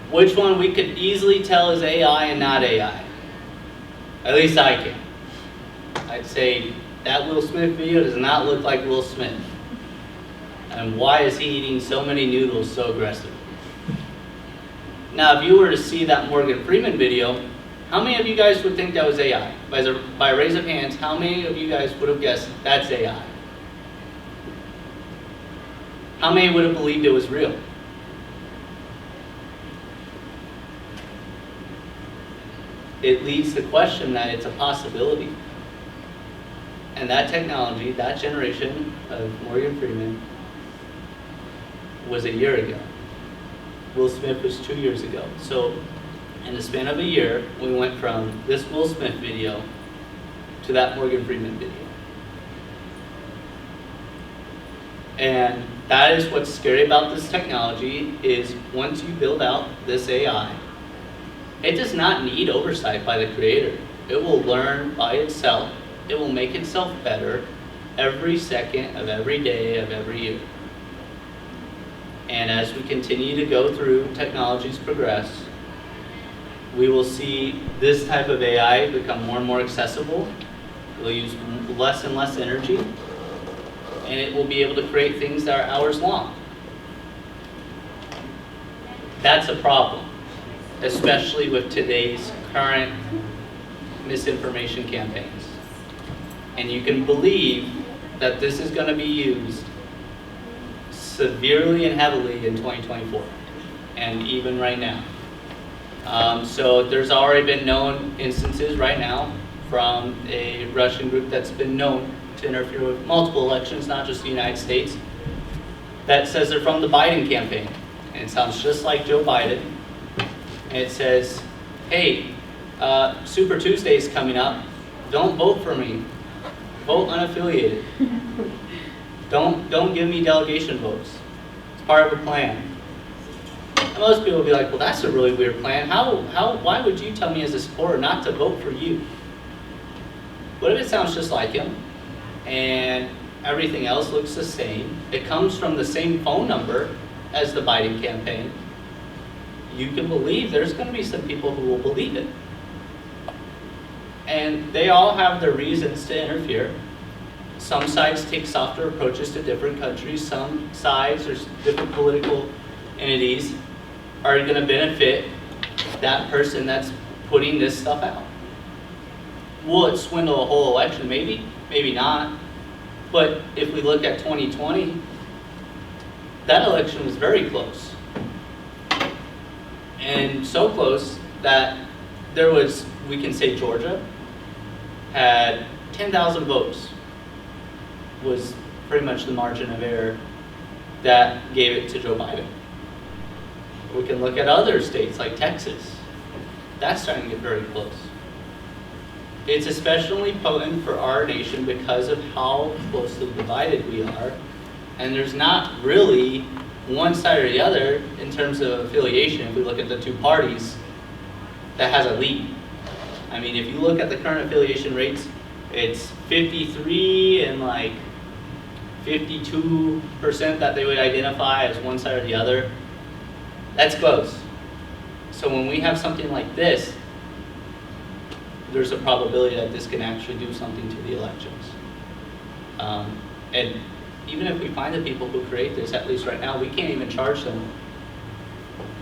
Speaker 2: which one we could easily tell is AI and not AI. At least I can. I'd say that Will Smith video does not look like Will Smith. And why is he eating so many noodles so aggressively? Now, if you were to see that Morgan Freeman video, how many of you guys would think that was AI? By raise of hands, how many of you guys would have guessed that's AI? How many would have believed it was real? It leads to question that it's a possibility. And that technology, that generation of Morgan Freeman, was a year ago. Will Smith was 2 years ago. So in the span of a year, we went from this Will Smith video to that Morgan Freeman video. And that is what's scary about this technology, is once you build out this AI, it does not need oversight by the creator. It will learn by itself. It will make itself better every second of every day of every year. And as we continue to go through, technologies progress, we will see this type of AI become more and more accessible. It will use less and less energy, and it will be able to create things that are hours long. That's a problem, especially with today's current misinformation campaigns. And you can believe that this is going to be used severely and heavily in 2024, and even right now. So there's already been known instances right now from a Russian group that's been known to interfere with multiple elections, not just the United States, that says they're from the Biden campaign. And it sounds just like Joe Biden. And it says, hey, Super Tuesday is coming up. Don't vote for me. Vote unaffiliated. Don't give me delegation votes. It's part of a plan. And most people will be like, well, that's a really weird plan. Why would you tell me as a supporter not to vote for you? What if it sounds just like him and everything else looks the same? It comes from the same phone number as the Biden campaign. You can believe there's going to be some people who will believe it. And they all have their reasons to interfere. some sides take softer approaches to different countries. Some sides or different political entities are going to benefit that person that's putting this stuff out. Will it swindle a whole election? Maybe, maybe not. But if we look at 2020, that election was very close. And so close that there was, we can say Georgia had 10,000 votes, was pretty much the margin of error that gave it to Joe Biden. We can look at other states like Texas. That's starting to get very close. It's especially potent for our nation because of how closely divided we are. And there's not really one side or the other in terms of affiliation. If we look at the two parties, that has a lead. I mean, if you look at the current affiliation rates, it's 53 and like 52% that they would identify as one side or the other. That's close. So when we have something like this, there's a probability that this can actually do something to the elections. And even if we find the people who create this, at least right now, we can't even charge them.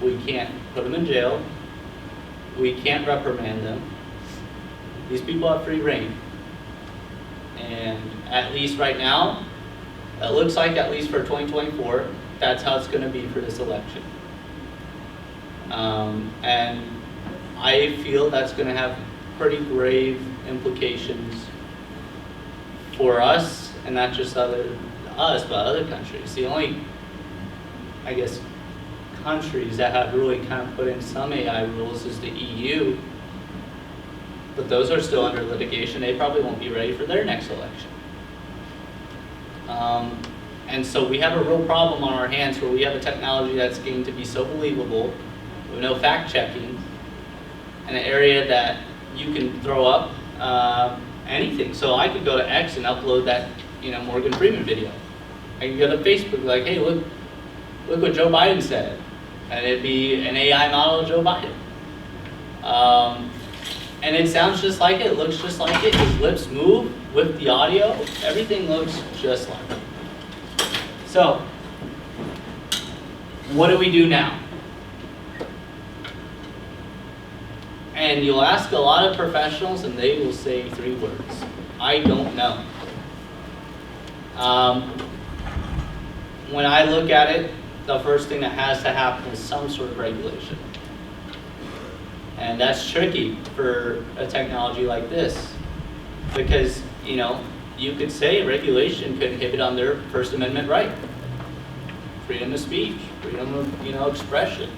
Speaker 2: We can't put them in jail. We can't reprimand them. These people have free reign. And at least right now, it looks like at least for 2024, that's how it's going to be for this election. And I feel that's going to have pretty grave implications for us, and not just us, but other countries. The only, I guess, countries that have really kind of put in some AI rules is the EU, but those are still under litigation. They probably won't be ready for their next election. And so we have a real problem on our hands where we have a technology that's getting to be so believable with no fact checking, in an area that you can throw up anything. So I could go to X and upload that, Morgan Freeman video. I can go to Facebook like, hey, look what Joe Biden said, and it'd be an AI model of Joe Biden. And it sounds just like it, looks just like it. His lips move with the audio. Everything looks just like it. So, what do we do now? And you'll ask a lot of professionals and they will say 3 words. I don't know. When I look at it, the first thing that has to happen is some sort of regulation. And that's tricky for a technology like this. Because, you could say regulation could inhibit on their First Amendment right. Freedom of speech, freedom of, expression.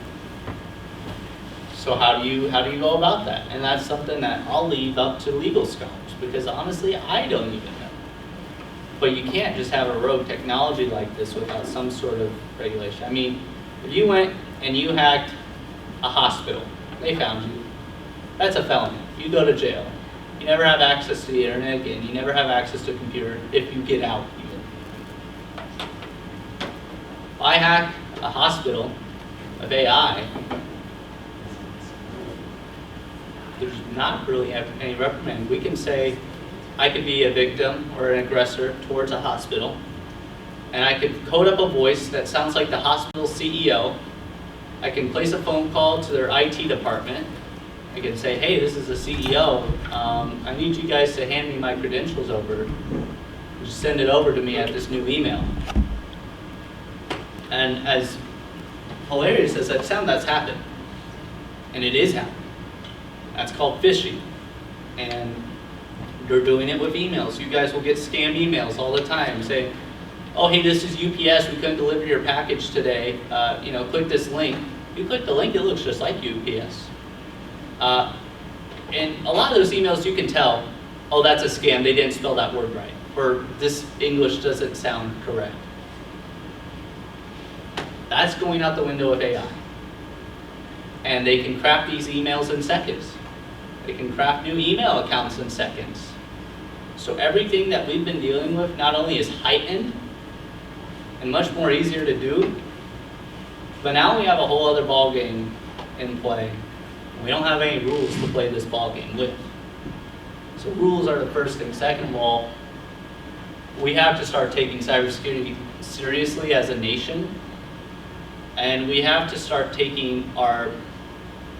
Speaker 2: So how do you go about that? And that's something that I'll leave up to legal scholars, because honestly, I don't even know. But you can't just have a rogue technology like this without some sort of regulation. I mean, if you went and you hacked a hospital, they found you, that's a felony. You go to jail. You never have access to the internet again. You never have access to a computer if you get out even. If I hack a hospital of AI, there's not really any reprimand. We can say I could be a victim or an aggressor towards a hospital, and I could code up a voice that sounds like the hospital CEO. I can place a phone call to their IT department. I can say, hey, this is the CEO. I need you guys to hand me my credentials over. Just send it over to me at this new email. And as hilarious as that sounds, that's happened. And it is happening. That's called phishing. And they're doing it with emails. You guys will get scam emails all the time saying, oh, hey, this is UPS. We couldn't deliver your package today. Click this link. You click the link, it looks just like UPS. And a lot of those emails you can tell, oh, that's a scam. They didn't spell that word right. Or this English doesn't sound correct. That's going out the window of AI. And they can craft these emails in seconds. They can craft new email accounts in seconds. So everything that we've been dealing with not only is heightened and much more easier to do, but now we have a whole other ball game in play. We don't have any rules to play this ball game with. So rules are the first thing. Second of all, we have to start taking cybersecurity seriously as a nation, and we have to start taking our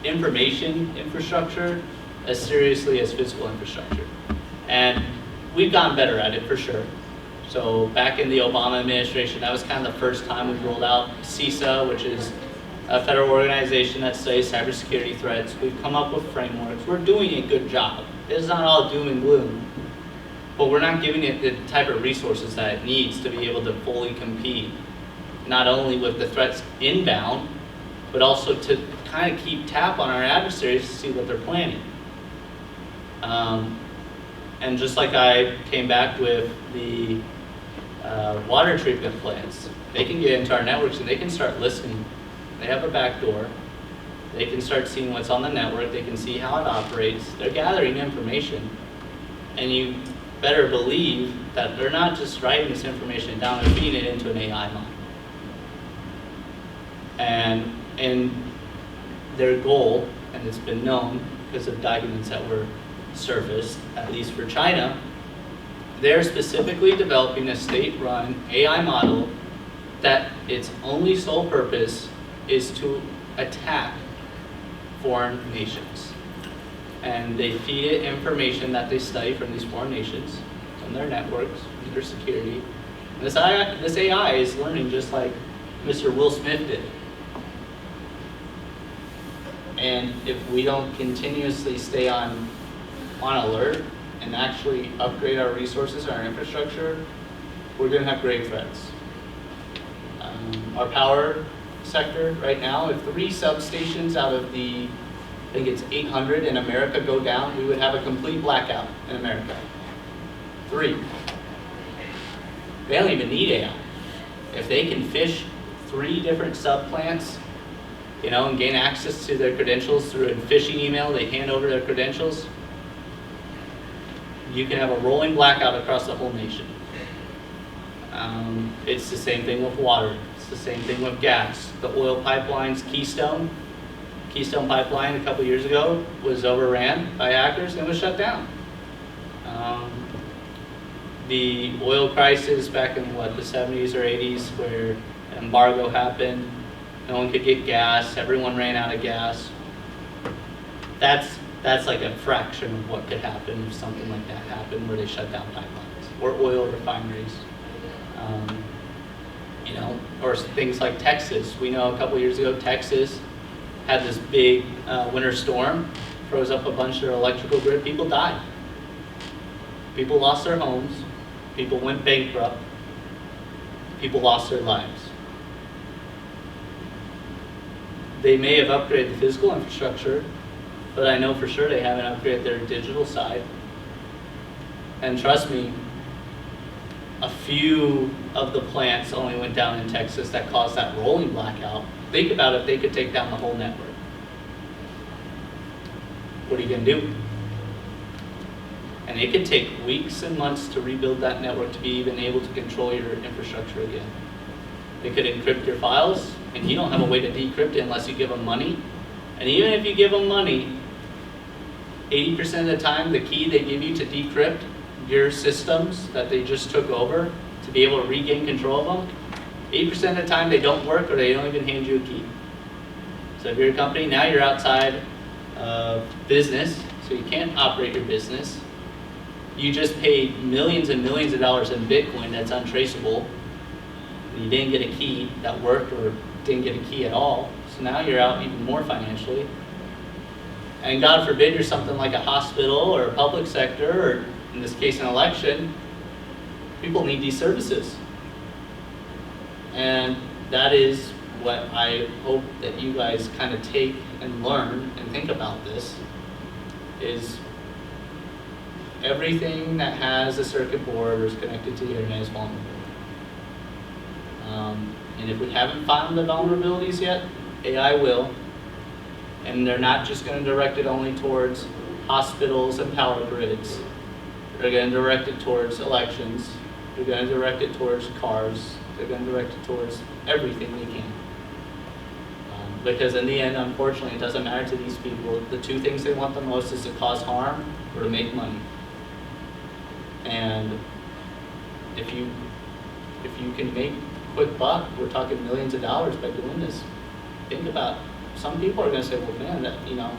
Speaker 2: information infrastructure as seriously as physical infrastructure. And we've gotten better at it for sure. So back in the Obama administration, that was kind of the first time we rolled out CISA, which is a federal organization that studies cybersecurity threats. We've come up with frameworks. We're doing a good job. It's not all doom and gloom, but we're not giving it the type of resources that it needs to be able to fully compete, not only with the threats inbound, but also to kind of keep tap on our adversaries to see what they're planning. And just like I came back with the water treatment plants, they can get into our networks and they can start listening. They have a back door. They can start seeing what's on the network. They can see how it operates. They're gathering information. And you better believe that they're not just writing this information down and feeding it into an AI model. And their goal, and it's been known because of documents that were surfaced, at least for China, they're specifically developing a state-run AI model that its only sole purpose is to attack foreign nations. And they feed it information that they study from these foreign nations, from their networks, from their security. And this AI is learning just like Mr. Will Smith did. And if we don't continuously stay on alert and actually upgrade our resources and our infrastructure, we're going to have grave threats. Our power sector right now, if 3 substations out of the, I think it's 800 in America go down, we would have a complete blackout in America. 3. They don't even need AI. If they can phish 3 different subplants, and gain access to their credentials through a phishing email, they hand over their credentials, you can have a rolling blackout across the whole nation. It's the same thing with water. It's the same thing with gas. The oil pipelines, Keystone Pipeline a couple years ago was overran by hackers and was shut down. The oil crisis back in the 70s or 80s, where embargo happened, no one could get gas, everyone ran out of gas. That's like a fraction of what could happen if something like that happened, where they shut down pipelines or oil refineries. Or things like Texas. We know a couple years ago, Texas had this big winter storm, froze up a bunch of their electrical grid. People died. People lost their homes. People went bankrupt. People lost their lives. They may have upgraded the physical infrastructure, but I know for sure they haven't upgraded their digital side. And trust me, a few of the plants only went down in Texas that caused that rolling blackout. Think about it, they could take down the whole network. What are you going to do? And it could take weeks and months to rebuild that network to be even able to control your infrastructure again. They could encrypt your files, and you don't have a way to decrypt it unless you give them money. And even if you give them money, 80% of the time, the key they give you to decrypt your systems that they just took over to be able to regain control of them, 80% of the time they don't work, or they don't even hand you a key. So if you're a company, now you're outside of business, so you can't operate your business. You just paid millions and millions of dollars in Bitcoin that's untraceable. You didn't get a key that worked, or didn't get a key at all. So now you're out even more financially. And God forbid you're something like a hospital or a public sector, or in this case an election. People need these services. And that is what I hope that you guys kind of take and learn and think about this, is everything that has a circuit board or is connected to the internet is vulnerable. And if we haven't found the vulnerabilities yet, AI will. And they're not just going to direct it only towards hospitals and power grids. They're going to direct it towards elections. They're going to direct it towards cars. They're going to direct it towards everything they can. Because in the end, unfortunately, it doesn't matter to these people. The 2 things they want the most is to cause harm or to make money. And if you can make quick buck, we're talking millions of dollars by doing this. Think about, some people are going to say, well, man, that, you know,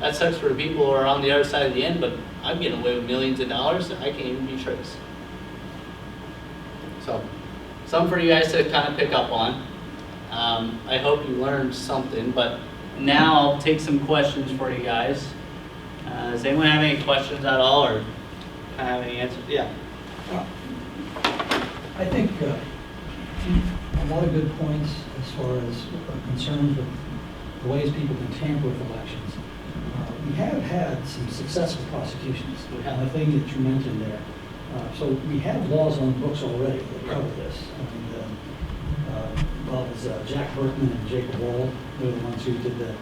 Speaker 2: that sucks for the people who are on the other side of the end, but I'm getting away with millions of dollars that I can't even be traced. So, something for you guys to kind of pick up on. I hope you learned something, but now I'll take some questions for you guys. Does anyone have any questions at all, or kind of have any answers? Yeah.
Speaker 4: I think a lot of good points as far as concerns with the ways people can tamper with elections. We have had some successful prosecutions, and the thing that you mentioned there. So we have laws on the books already that cover this. Well, it was Jack Berkman and Jacob Wall, they're the ones who did the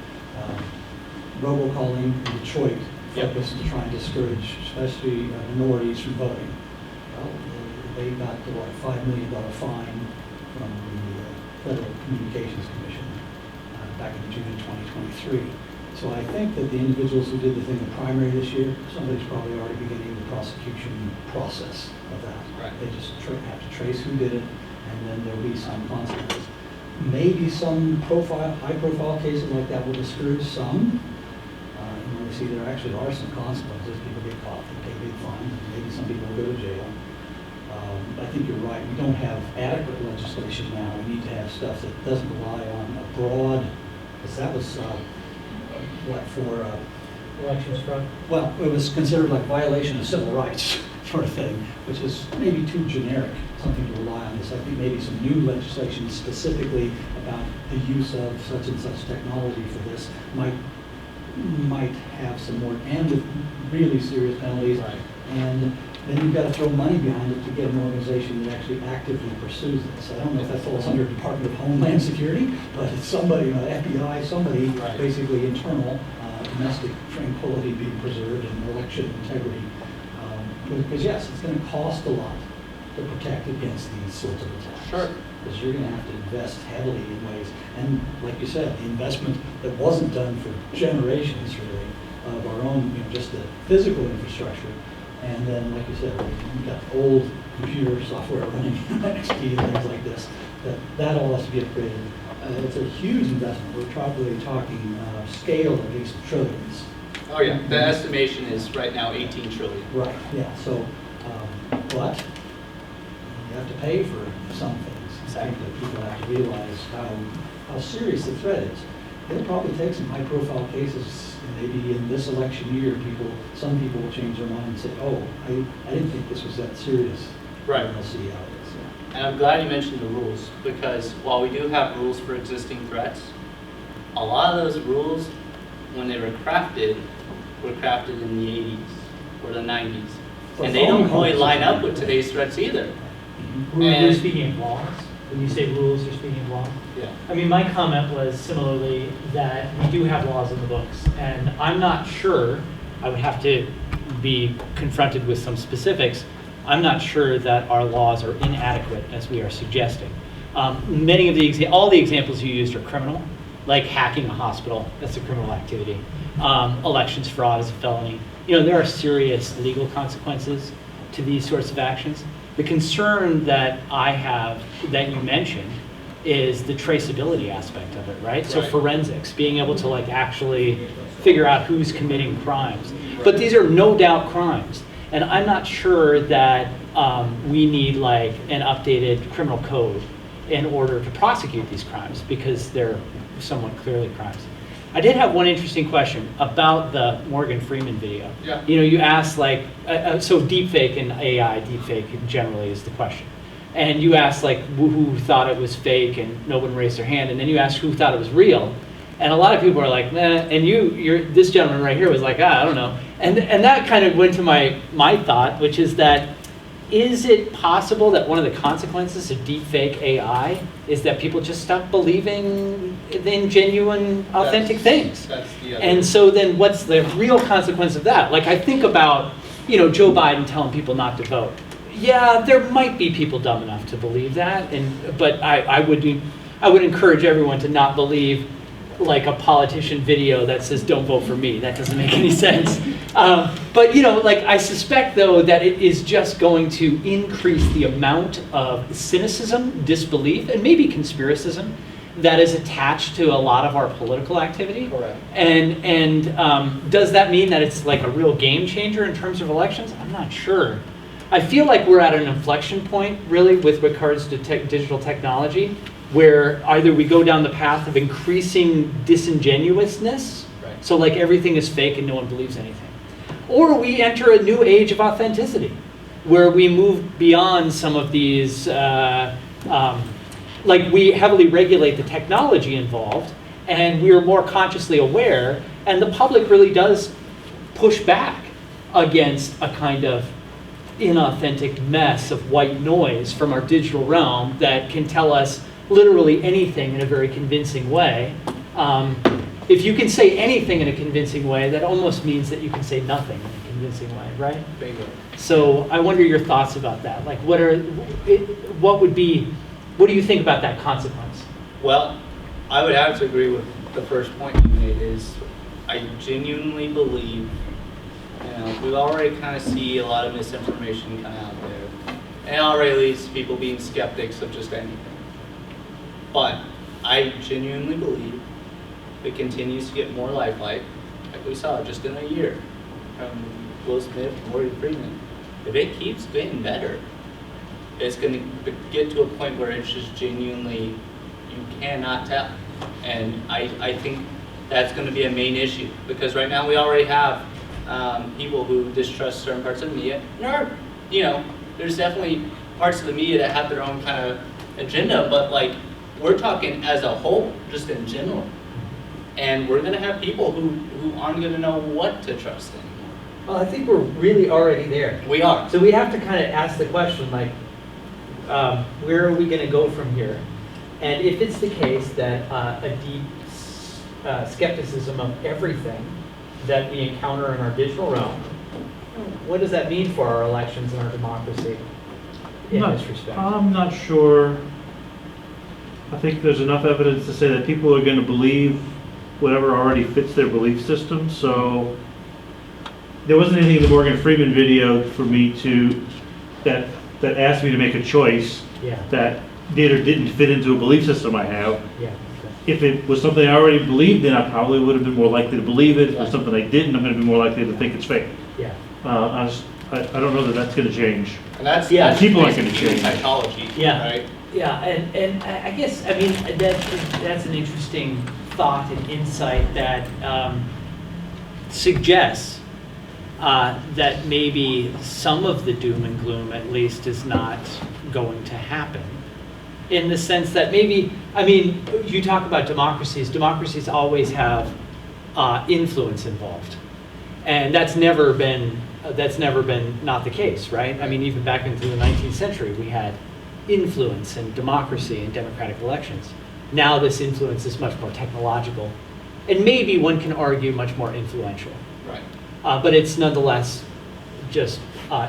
Speaker 4: robocalling in Detroit, focused to try and discourage, especially minorities from voting. Well, they got a $5 million fine from the Federal Communications Commission back in June of 2023. So I think that the individuals who did the thing in the primary this year, somebody's probably already beginning the prosecution process of that.
Speaker 2: Right.
Speaker 4: They just have to trace who did it, and then there'll be some consequences. Maybe some high-profile cases like that will discourage some. You see, there actually are some consequences. People get caught, they pay big fines, and maybe some people will go to jail. I think you're right. We don't have adequate legislation now. We need to have stuff that doesn't rely on a broad, because that was for
Speaker 3: Elections fraud?
Speaker 4: well, it was considered like violation of civil rights sort of thing, which is maybe too generic, something to rely on. This, I think maybe some new legislation specifically about the use of such and such technology for this might have some more, and with really serious penalties.
Speaker 3: Right.
Speaker 4: And then you've got to throw money behind it to get an organization that actually actively pursues this. I don't know if that falls under Department of Homeland Security, but it's somebody, you know, FBI, somebody
Speaker 3: Right.
Speaker 4: basically internal, domestic tranquility being preserved and election integrity. Because yes, it's going to cost a lot to protect against these sorts of attacks.
Speaker 2: Sure.
Speaker 4: Because you're going to have to invest heavily in ways, and like you said, the investment that wasn't done for generations really of our own, you know, just the physical infrastructure. And then, like you said, we've got old computer software running XP and things like this. That all has to be upgraded. It's a huge investment. We're probably talking scale at least trillions.
Speaker 2: Oh yeah, the estimation is right now 18 trillion.
Speaker 4: Right. Yeah. So, but you have to pay for some things. I think that people have to realize how serious the threat is. It'll probably take some high-profile cases, and maybe in this election year, some people will change their mind and say, "Oh, I didn't think this was that serious."
Speaker 2: Right.
Speaker 4: And we'll see how it is. Yeah.
Speaker 2: And I'm glad you mentioned the rules, because while we do have rules for existing threats, a lot of those rules, when they were crafted in the 80s or the 90s.
Speaker 4: For
Speaker 2: And they don't
Speaker 4: phone
Speaker 2: really
Speaker 4: calls,
Speaker 2: line up
Speaker 4: yeah.
Speaker 2: with today's threats either.
Speaker 3: We're
Speaker 2: And-
Speaker 3: speaking of laws. When you say rules, you're speaking of law.
Speaker 2: Yeah.
Speaker 3: I mean, my comment was similarly that we do have laws in the books, and I'm not sure, I would have to be confronted with some specifics, I'm not sure that our laws are inadequate as we are suggesting. All the examples you used are criminal, like hacking a hospital, that's a criminal activity. Elections fraud is a felony. You know, there are serious legal consequences to these sorts of actions. The concern that I have, that you mentioned, is the traceability aspect of it, right? So
Speaker 2: Right.
Speaker 3: forensics, being able to like actually figure out who's committing crimes. But these are no doubt crimes. And I'm not sure that we need like an updated criminal code in order to prosecute these crimes, because they're somewhat clearly crimes. I did have one interesting question about the Morgan Freeman video.
Speaker 2: Yeah.
Speaker 3: You know, you asked like, so deepfake and AI, deepfake generally is the question. And you asked like who thought it was fake, and no one raised their hand. And then you asked who thought it was real. And a lot of people are like, nah. And this gentleman right here was like, I don't know. And that kind of went to my thought, which is that, is it possible that one of the consequences of deepfake AI is that people just stop believing in genuine, authentic things?
Speaker 2: That's the other.
Speaker 3: And so then what's the real consequence of that? Like I think about, you know, Joe Biden telling people not to vote. Yeah, there might be people dumb enough to believe that, but I would encourage everyone to not believe like a politician video that says don't vote for me. That doesn't make any sense. But, you know, like, I suspect, though, that it is just going to increase the amount of cynicism, disbelief, and maybe conspiracism that is attached to a lot of our political activity.
Speaker 2: Correct.
Speaker 3: And does that mean that it's like a real game changer in terms of elections? I'm not sure. I feel like we're at an inflection point, really, with regards to digital technology, where either we go down the path of increasing disingenuousness,
Speaker 2: Right.
Speaker 3: so like everything is fake and no one believes anything, or we enter a new age of authenticity, where we move beyond some of these, like we heavily regulate the technology involved, and we are more consciously aware, and the public really does push back against a kind of inauthentic mess of white noise from our digital realm that can tell us literally anything in a very convincing way. If you can say anything in a convincing way, that almost means that you can say nothing in a convincing way, right?
Speaker 2: Bingo.
Speaker 3: So I wonder your thoughts about that. Like, what do you think about that consequence?
Speaker 2: Well, I would have to agree with the first point you made. Is I genuinely believe, you know, we already kind of see a lot of misinformation kind of out there, and it already leads to people being skeptics of just anything. But I genuinely believe it continues to get more lifelike, like we saw just in a year from Will Smith, Morgan Freeman. If it keeps getting better, it's going to get to a point where it's just genuinely, you cannot tell. And I think that's going to be a main issue, because right now we already have people who distrust certain parts of the media. You know, there's definitely parts of the media that have their own kind of agenda, but like, we're talking as a whole, just in general. And we're going to have people who aren't going to know what to trust anymore.
Speaker 3: Well, I think we're really already there.
Speaker 2: We are.
Speaker 3: So we have to kind of ask the question, like, where are we going to go from here? And if it's the case that a deep skepticism of everything that we encounter in our digital realm, what does that mean for our elections and our democracy in this respect?
Speaker 6: I'm not sure. I think there's enough evidence to say that people are going to believe whatever already fits their belief system. So there wasn't anything in the Morgan Freeman video for me that asked me to make a choice that did or didn't fit into a belief system I have.
Speaker 3: Yeah.
Speaker 6: If it was something I already believed in, I probably would have been more likely to believe it. If it was something I didn't, I'm going to be more likely to think it's fake.
Speaker 3: Yeah.
Speaker 6: I don't know that that's going to change.
Speaker 2: And that's
Speaker 6: people aren't going to
Speaker 2: human
Speaker 6: change.
Speaker 2: psychology,
Speaker 3: Yeah.
Speaker 2: right?
Speaker 3: Yeah, and I guess, I mean, that's an interesting thought and insight that suggests that maybe some of the doom and gloom, at least, is not going to happen. In the sense that maybe, I mean, you talk about democracies always have influence involved. And that's never been not the case, right? I mean, even back into the 19th century, we had influence and democracy and democratic elections. Now this influence is much more technological, and maybe one can argue much more influential.
Speaker 2: Right.
Speaker 3: But it's nonetheless just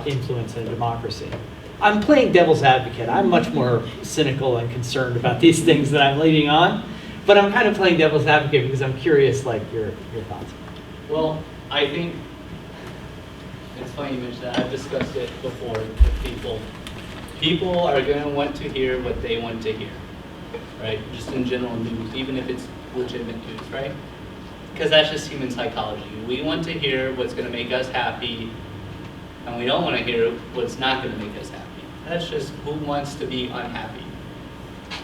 Speaker 3: influence in a democracy. I'm playing devil's advocate. I'm much more cynical and concerned about these things that I'm leading on, but I'm kind of playing devil's advocate because I'm curious, like, your thoughts.
Speaker 2: Well, I think it's funny you mentioned that. I've discussed it before with people. People are going to want to hear what they want to hear, right? Just in general news, even if it's legitimate news, right? Because that's just human psychology. We want to hear what's going to make us happy, and we don't want to hear what's not going to make us happy. That's just who wants to be unhappy.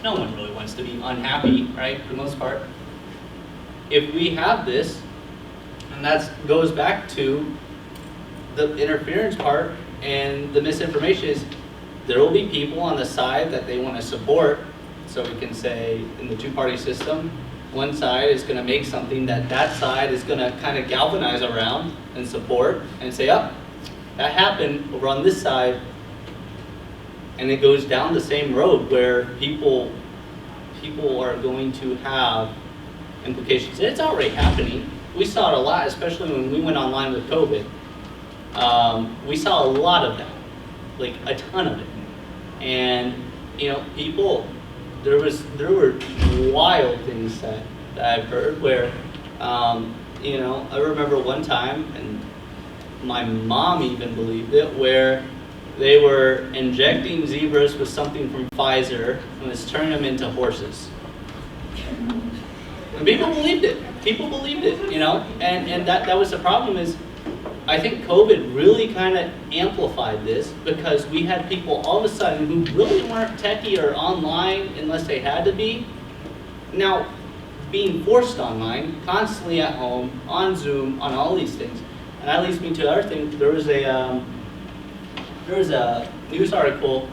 Speaker 2: No one really wants to be unhappy, right, for the most part. If we have this, and that goes back to the interference part and the misinformation, is there will be people on the side that they want to support. So we can say in the two-party system, one side is going to make something that side is going to kind of galvanize around and support and say, oh, that happened over on this side. And it goes down the same road where people are going to have implications. It's already happening. We saw it a lot, especially when we went online with COVID. We saw a lot of that, like a ton of it. And you know, people, there were wild things that I've heard where, you know, I remember one time, and my mom even believed it, where they were injecting zebras with something from Pfizer and was turning them into horses. And people believed it. People believed it, you know? And that was the problem is, I think COVID really kind of amplified this because we had people all of a sudden who really weren't techie or online unless they had to be, now being forced online, constantly at home, on Zoom, on all these things. And that leads me to other things. There was a news article,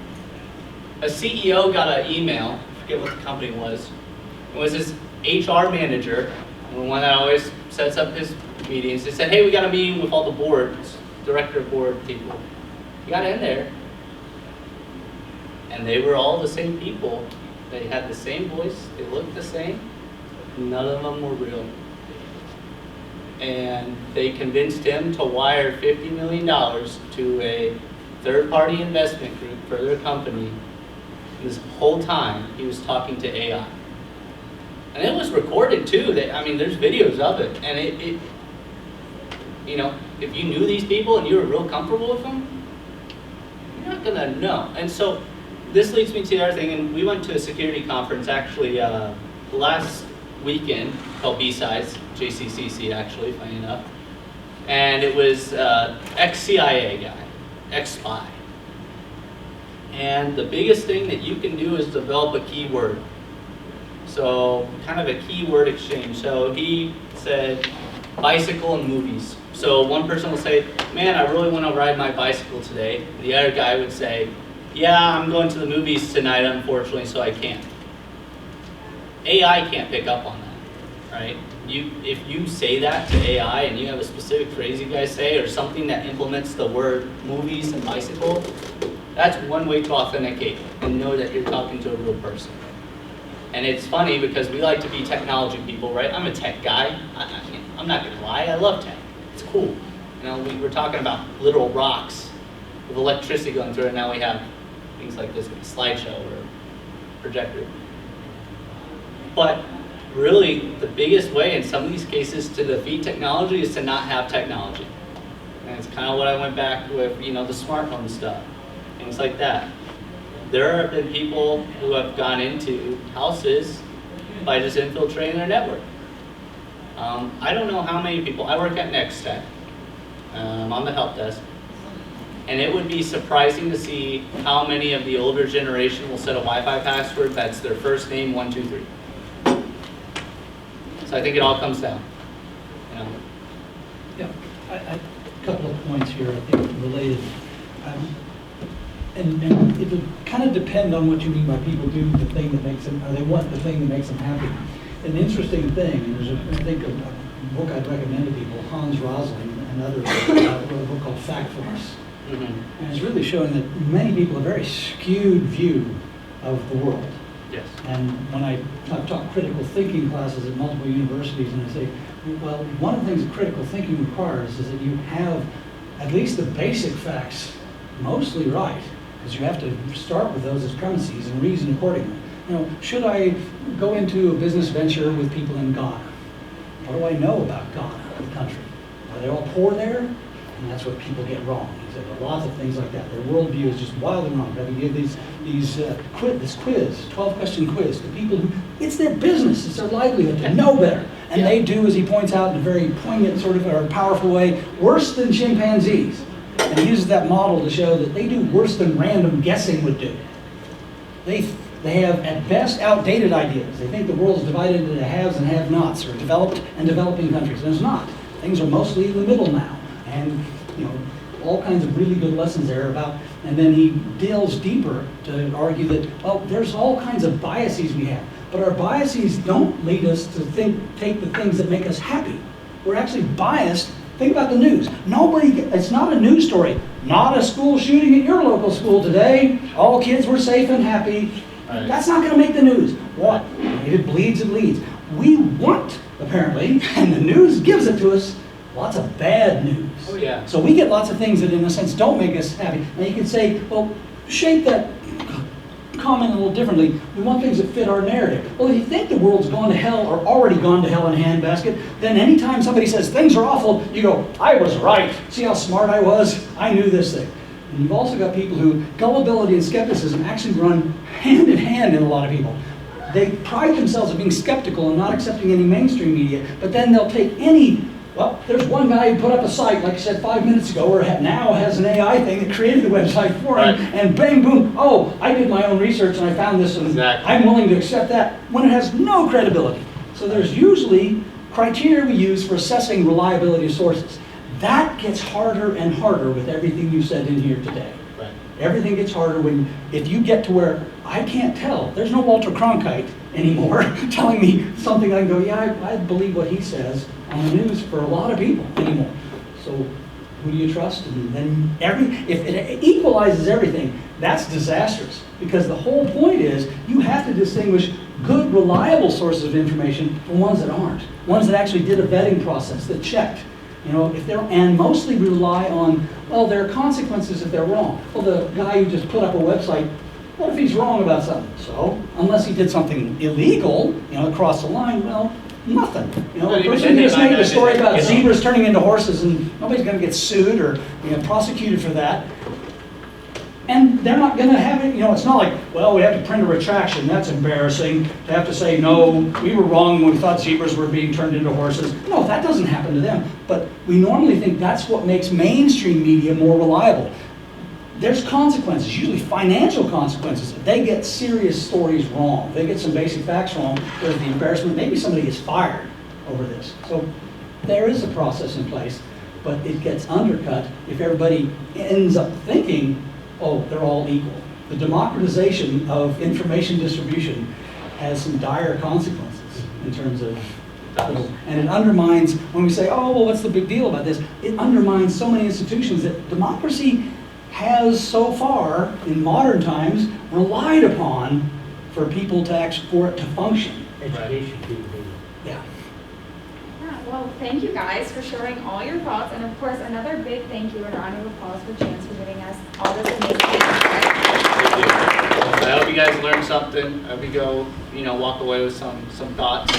Speaker 2: a CEO got an email, I forget what the company was. It was his HR manager, the one that always sets up his meetings. They said, hey, we got a meeting with all the boards, director of board people. He got in there, and they were all the same people. They had the same voice, they looked the same. None of them were real. And they convinced him to wire $50 million to a third-party investment group for their company. This whole time, he was talking to AI. And it was recorded too. I mean, there's videos of it. And it, you know, if you knew these people and you were real comfortable with them, you're not gonna know. And so this leads me to the other thing. And we went to a security conference actually last weekend called B-Sides, JCCC actually, funny enough. And it was ex-CIA guy, ex-spy. And the biggest thing that you can do is develop a keyword. So kind of a keyword exchange. So he said bicycle and movies. So one person will say, man, I really want to ride my bicycle today. The other guy would say, yeah, I'm going to the movies tonight, unfortunately, so I can't. AI can't pick up on that, right? If you say that to AI and you have a specific phrase you guys say or something that implements the word movies and bicycle, that's one way to authenticate and know that you're talking to a real person. And it's funny because we like to be technology people, right? I'm a tech guy. I'm not gonna lie, I love tech. It's cool. You know, we were talking about literal rocks with electricity going through it, and now we have things like this, like a slideshow or a projector. But really, the biggest way in some of these cases to defeat technology is to not have technology. And it's kind of what I went back with, you know, the smart home stuff, things like that. There have been people who have gone into houses by just infiltrating their network. I don't know how many people, I work at Next Tech, on the help desk, and it would be surprising to see how many of the older generation will set a Wi-Fi password that's their first name, 123. So I think it all comes down. You know.
Speaker 4: Yeah, a couple of points here, I think, related. And it would kind of depend on what you mean by people do the thing that makes them, or they want the thing that makes them happy. An interesting thing, and there's I think a book I'd recommend to people, Hans Rosling and others, wrote a book called Fact Force. Mm-hmm. And it's really showing that many people have a very skewed view of the world.
Speaker 2: Yes.
Speaker 4: And when I've taught critical thinking classes at multiple universities, and I say, well, one of the things that critical thinking requires is that you have at least the basic facts mostly right, because you have to start with those as premises and reason accordingly. You know, should I go into a business venture with people in Ghana? What do I know about Ghana, the country? Are they all poor there? And that's what people get wrong. There are lots of things like that. Their worldview is just wildly wrong. But we give this quiz, 12-question quiz to people who, it's their business, it's their livelihood to know better. And they do, as he points out in a very poignant sort of or powerful way, worse than chimpanzees. And he uses that model to show that they do worse than random guessing would do. They have, at best, outdated ideas. They think the world is divided into haves and have-nots, or developed and developing countries. And it's not. Things are mostly in the middle now. And, you know, all kinds of really good lessons there about, and then he delves deeper to argue that, well, there's all kinds of biases we have. But our biases don't lead us to take the things that make us happy. We're actually biased. Think about the news. It's not a news story. Not a school shooting at your local school today. All kids were safe and happy. Right. That's not going to make the news. What? If it bleeds, it leads. We want, apparently, and the news gives it to us, lots of bad news.
Speaker 2: Oh, yeah.
Speaker 4: So we get lots of things that, in a sense, don't make us happy. And you can say, well, shape that comment a little differently. We want things that fit our narrative. Well, if you think the world's gone to hell or already gone to hell in a handbasket, then anytime somebody says things are awful, you go, I was right. See how smart I was? I knew this thing. And you've also got people who, gullibility and skepticism actually run hand in hand in a lot of people. They pride themselves on being skeptical and not accepting any mainstream media, but then they'll take any, well, there's one guy who put up a site, like I said 5 minutes ago, where it now has an AI thing that created the website for him, and bang, boom, oh, I did my own research and I found this, and
Speaker 2: Exactly.
Speaker 4: I'm willing to accept that, when it has no credibility. So there's usually criteria we use for assessing reliability of sources. That gets harder and harder with everything you said in here today.
Speaker 2: Right.
Speaker 4: Everything gets harder if you get to where I can't tell. There's no Walter Cronkite anymore telling me something I can go, yeah, I believe what he says on the news for a lot of people anymore. So who do you trust? And then if it equalizes everything, that's disastrous. Because the whole point is you have to distinguish good, reliable sources of information from ones that aren't. Ones that actually did a vetting process, that checked. You know, and mostly rely on, well, there are consequences if they're wrong. Well, the guy who just put up a website, what if he's wrong about something? So, unless he did something illegal, across the line, well, nothing. A person just making a story about zebras turning into horses and nobody's going to get sued or prosecuted for that. And they're not going to have it, it's not like, well, we have to print a retraction, that's embarrassing. They have to say, no, we were wrong when we thought zebras were being turned into horses. No, that doesn't happen to them. But we normally think that's what makes mainstream media more reliable. There's consequences, usually financial consequences. If they get serious stories wrong, if they get some basic facts wrong, there's the embarrassment, maybe somebody gets fired over this. So there is a process in place, but it gets undercut if everybody ends up thinking, oh, they're all equal. The democratization of information distribution has some dire consequences in terms of, and it undermines, when we say, oh, well, what's the big deal about this? It undermines so many institutions that democracy has so far, in modern times, relied upon for people to for it to function.
Speaker 3: Education.
Speaker 4: Yeah.
Speaker 1: Well, thank you guys for sharing all your thoughts, and of course, another big thank you and round of applause for Chance for giving us all this amazing insight.
Speaker 2: I hope you guys learned something. I hope you go, walk away with some thoughts,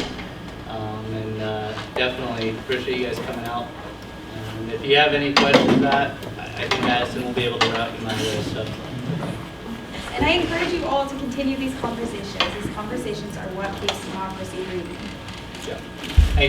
Speaker 2: and definitely appreciate you guys coming out. And if you have any questions, I think Madison will be able to route you my way. So.
Speaker 1: And I encourage you all to continue these conversations. These conversations are what keeps democracy breathing.
Speaker 2: Yeah. Thanks.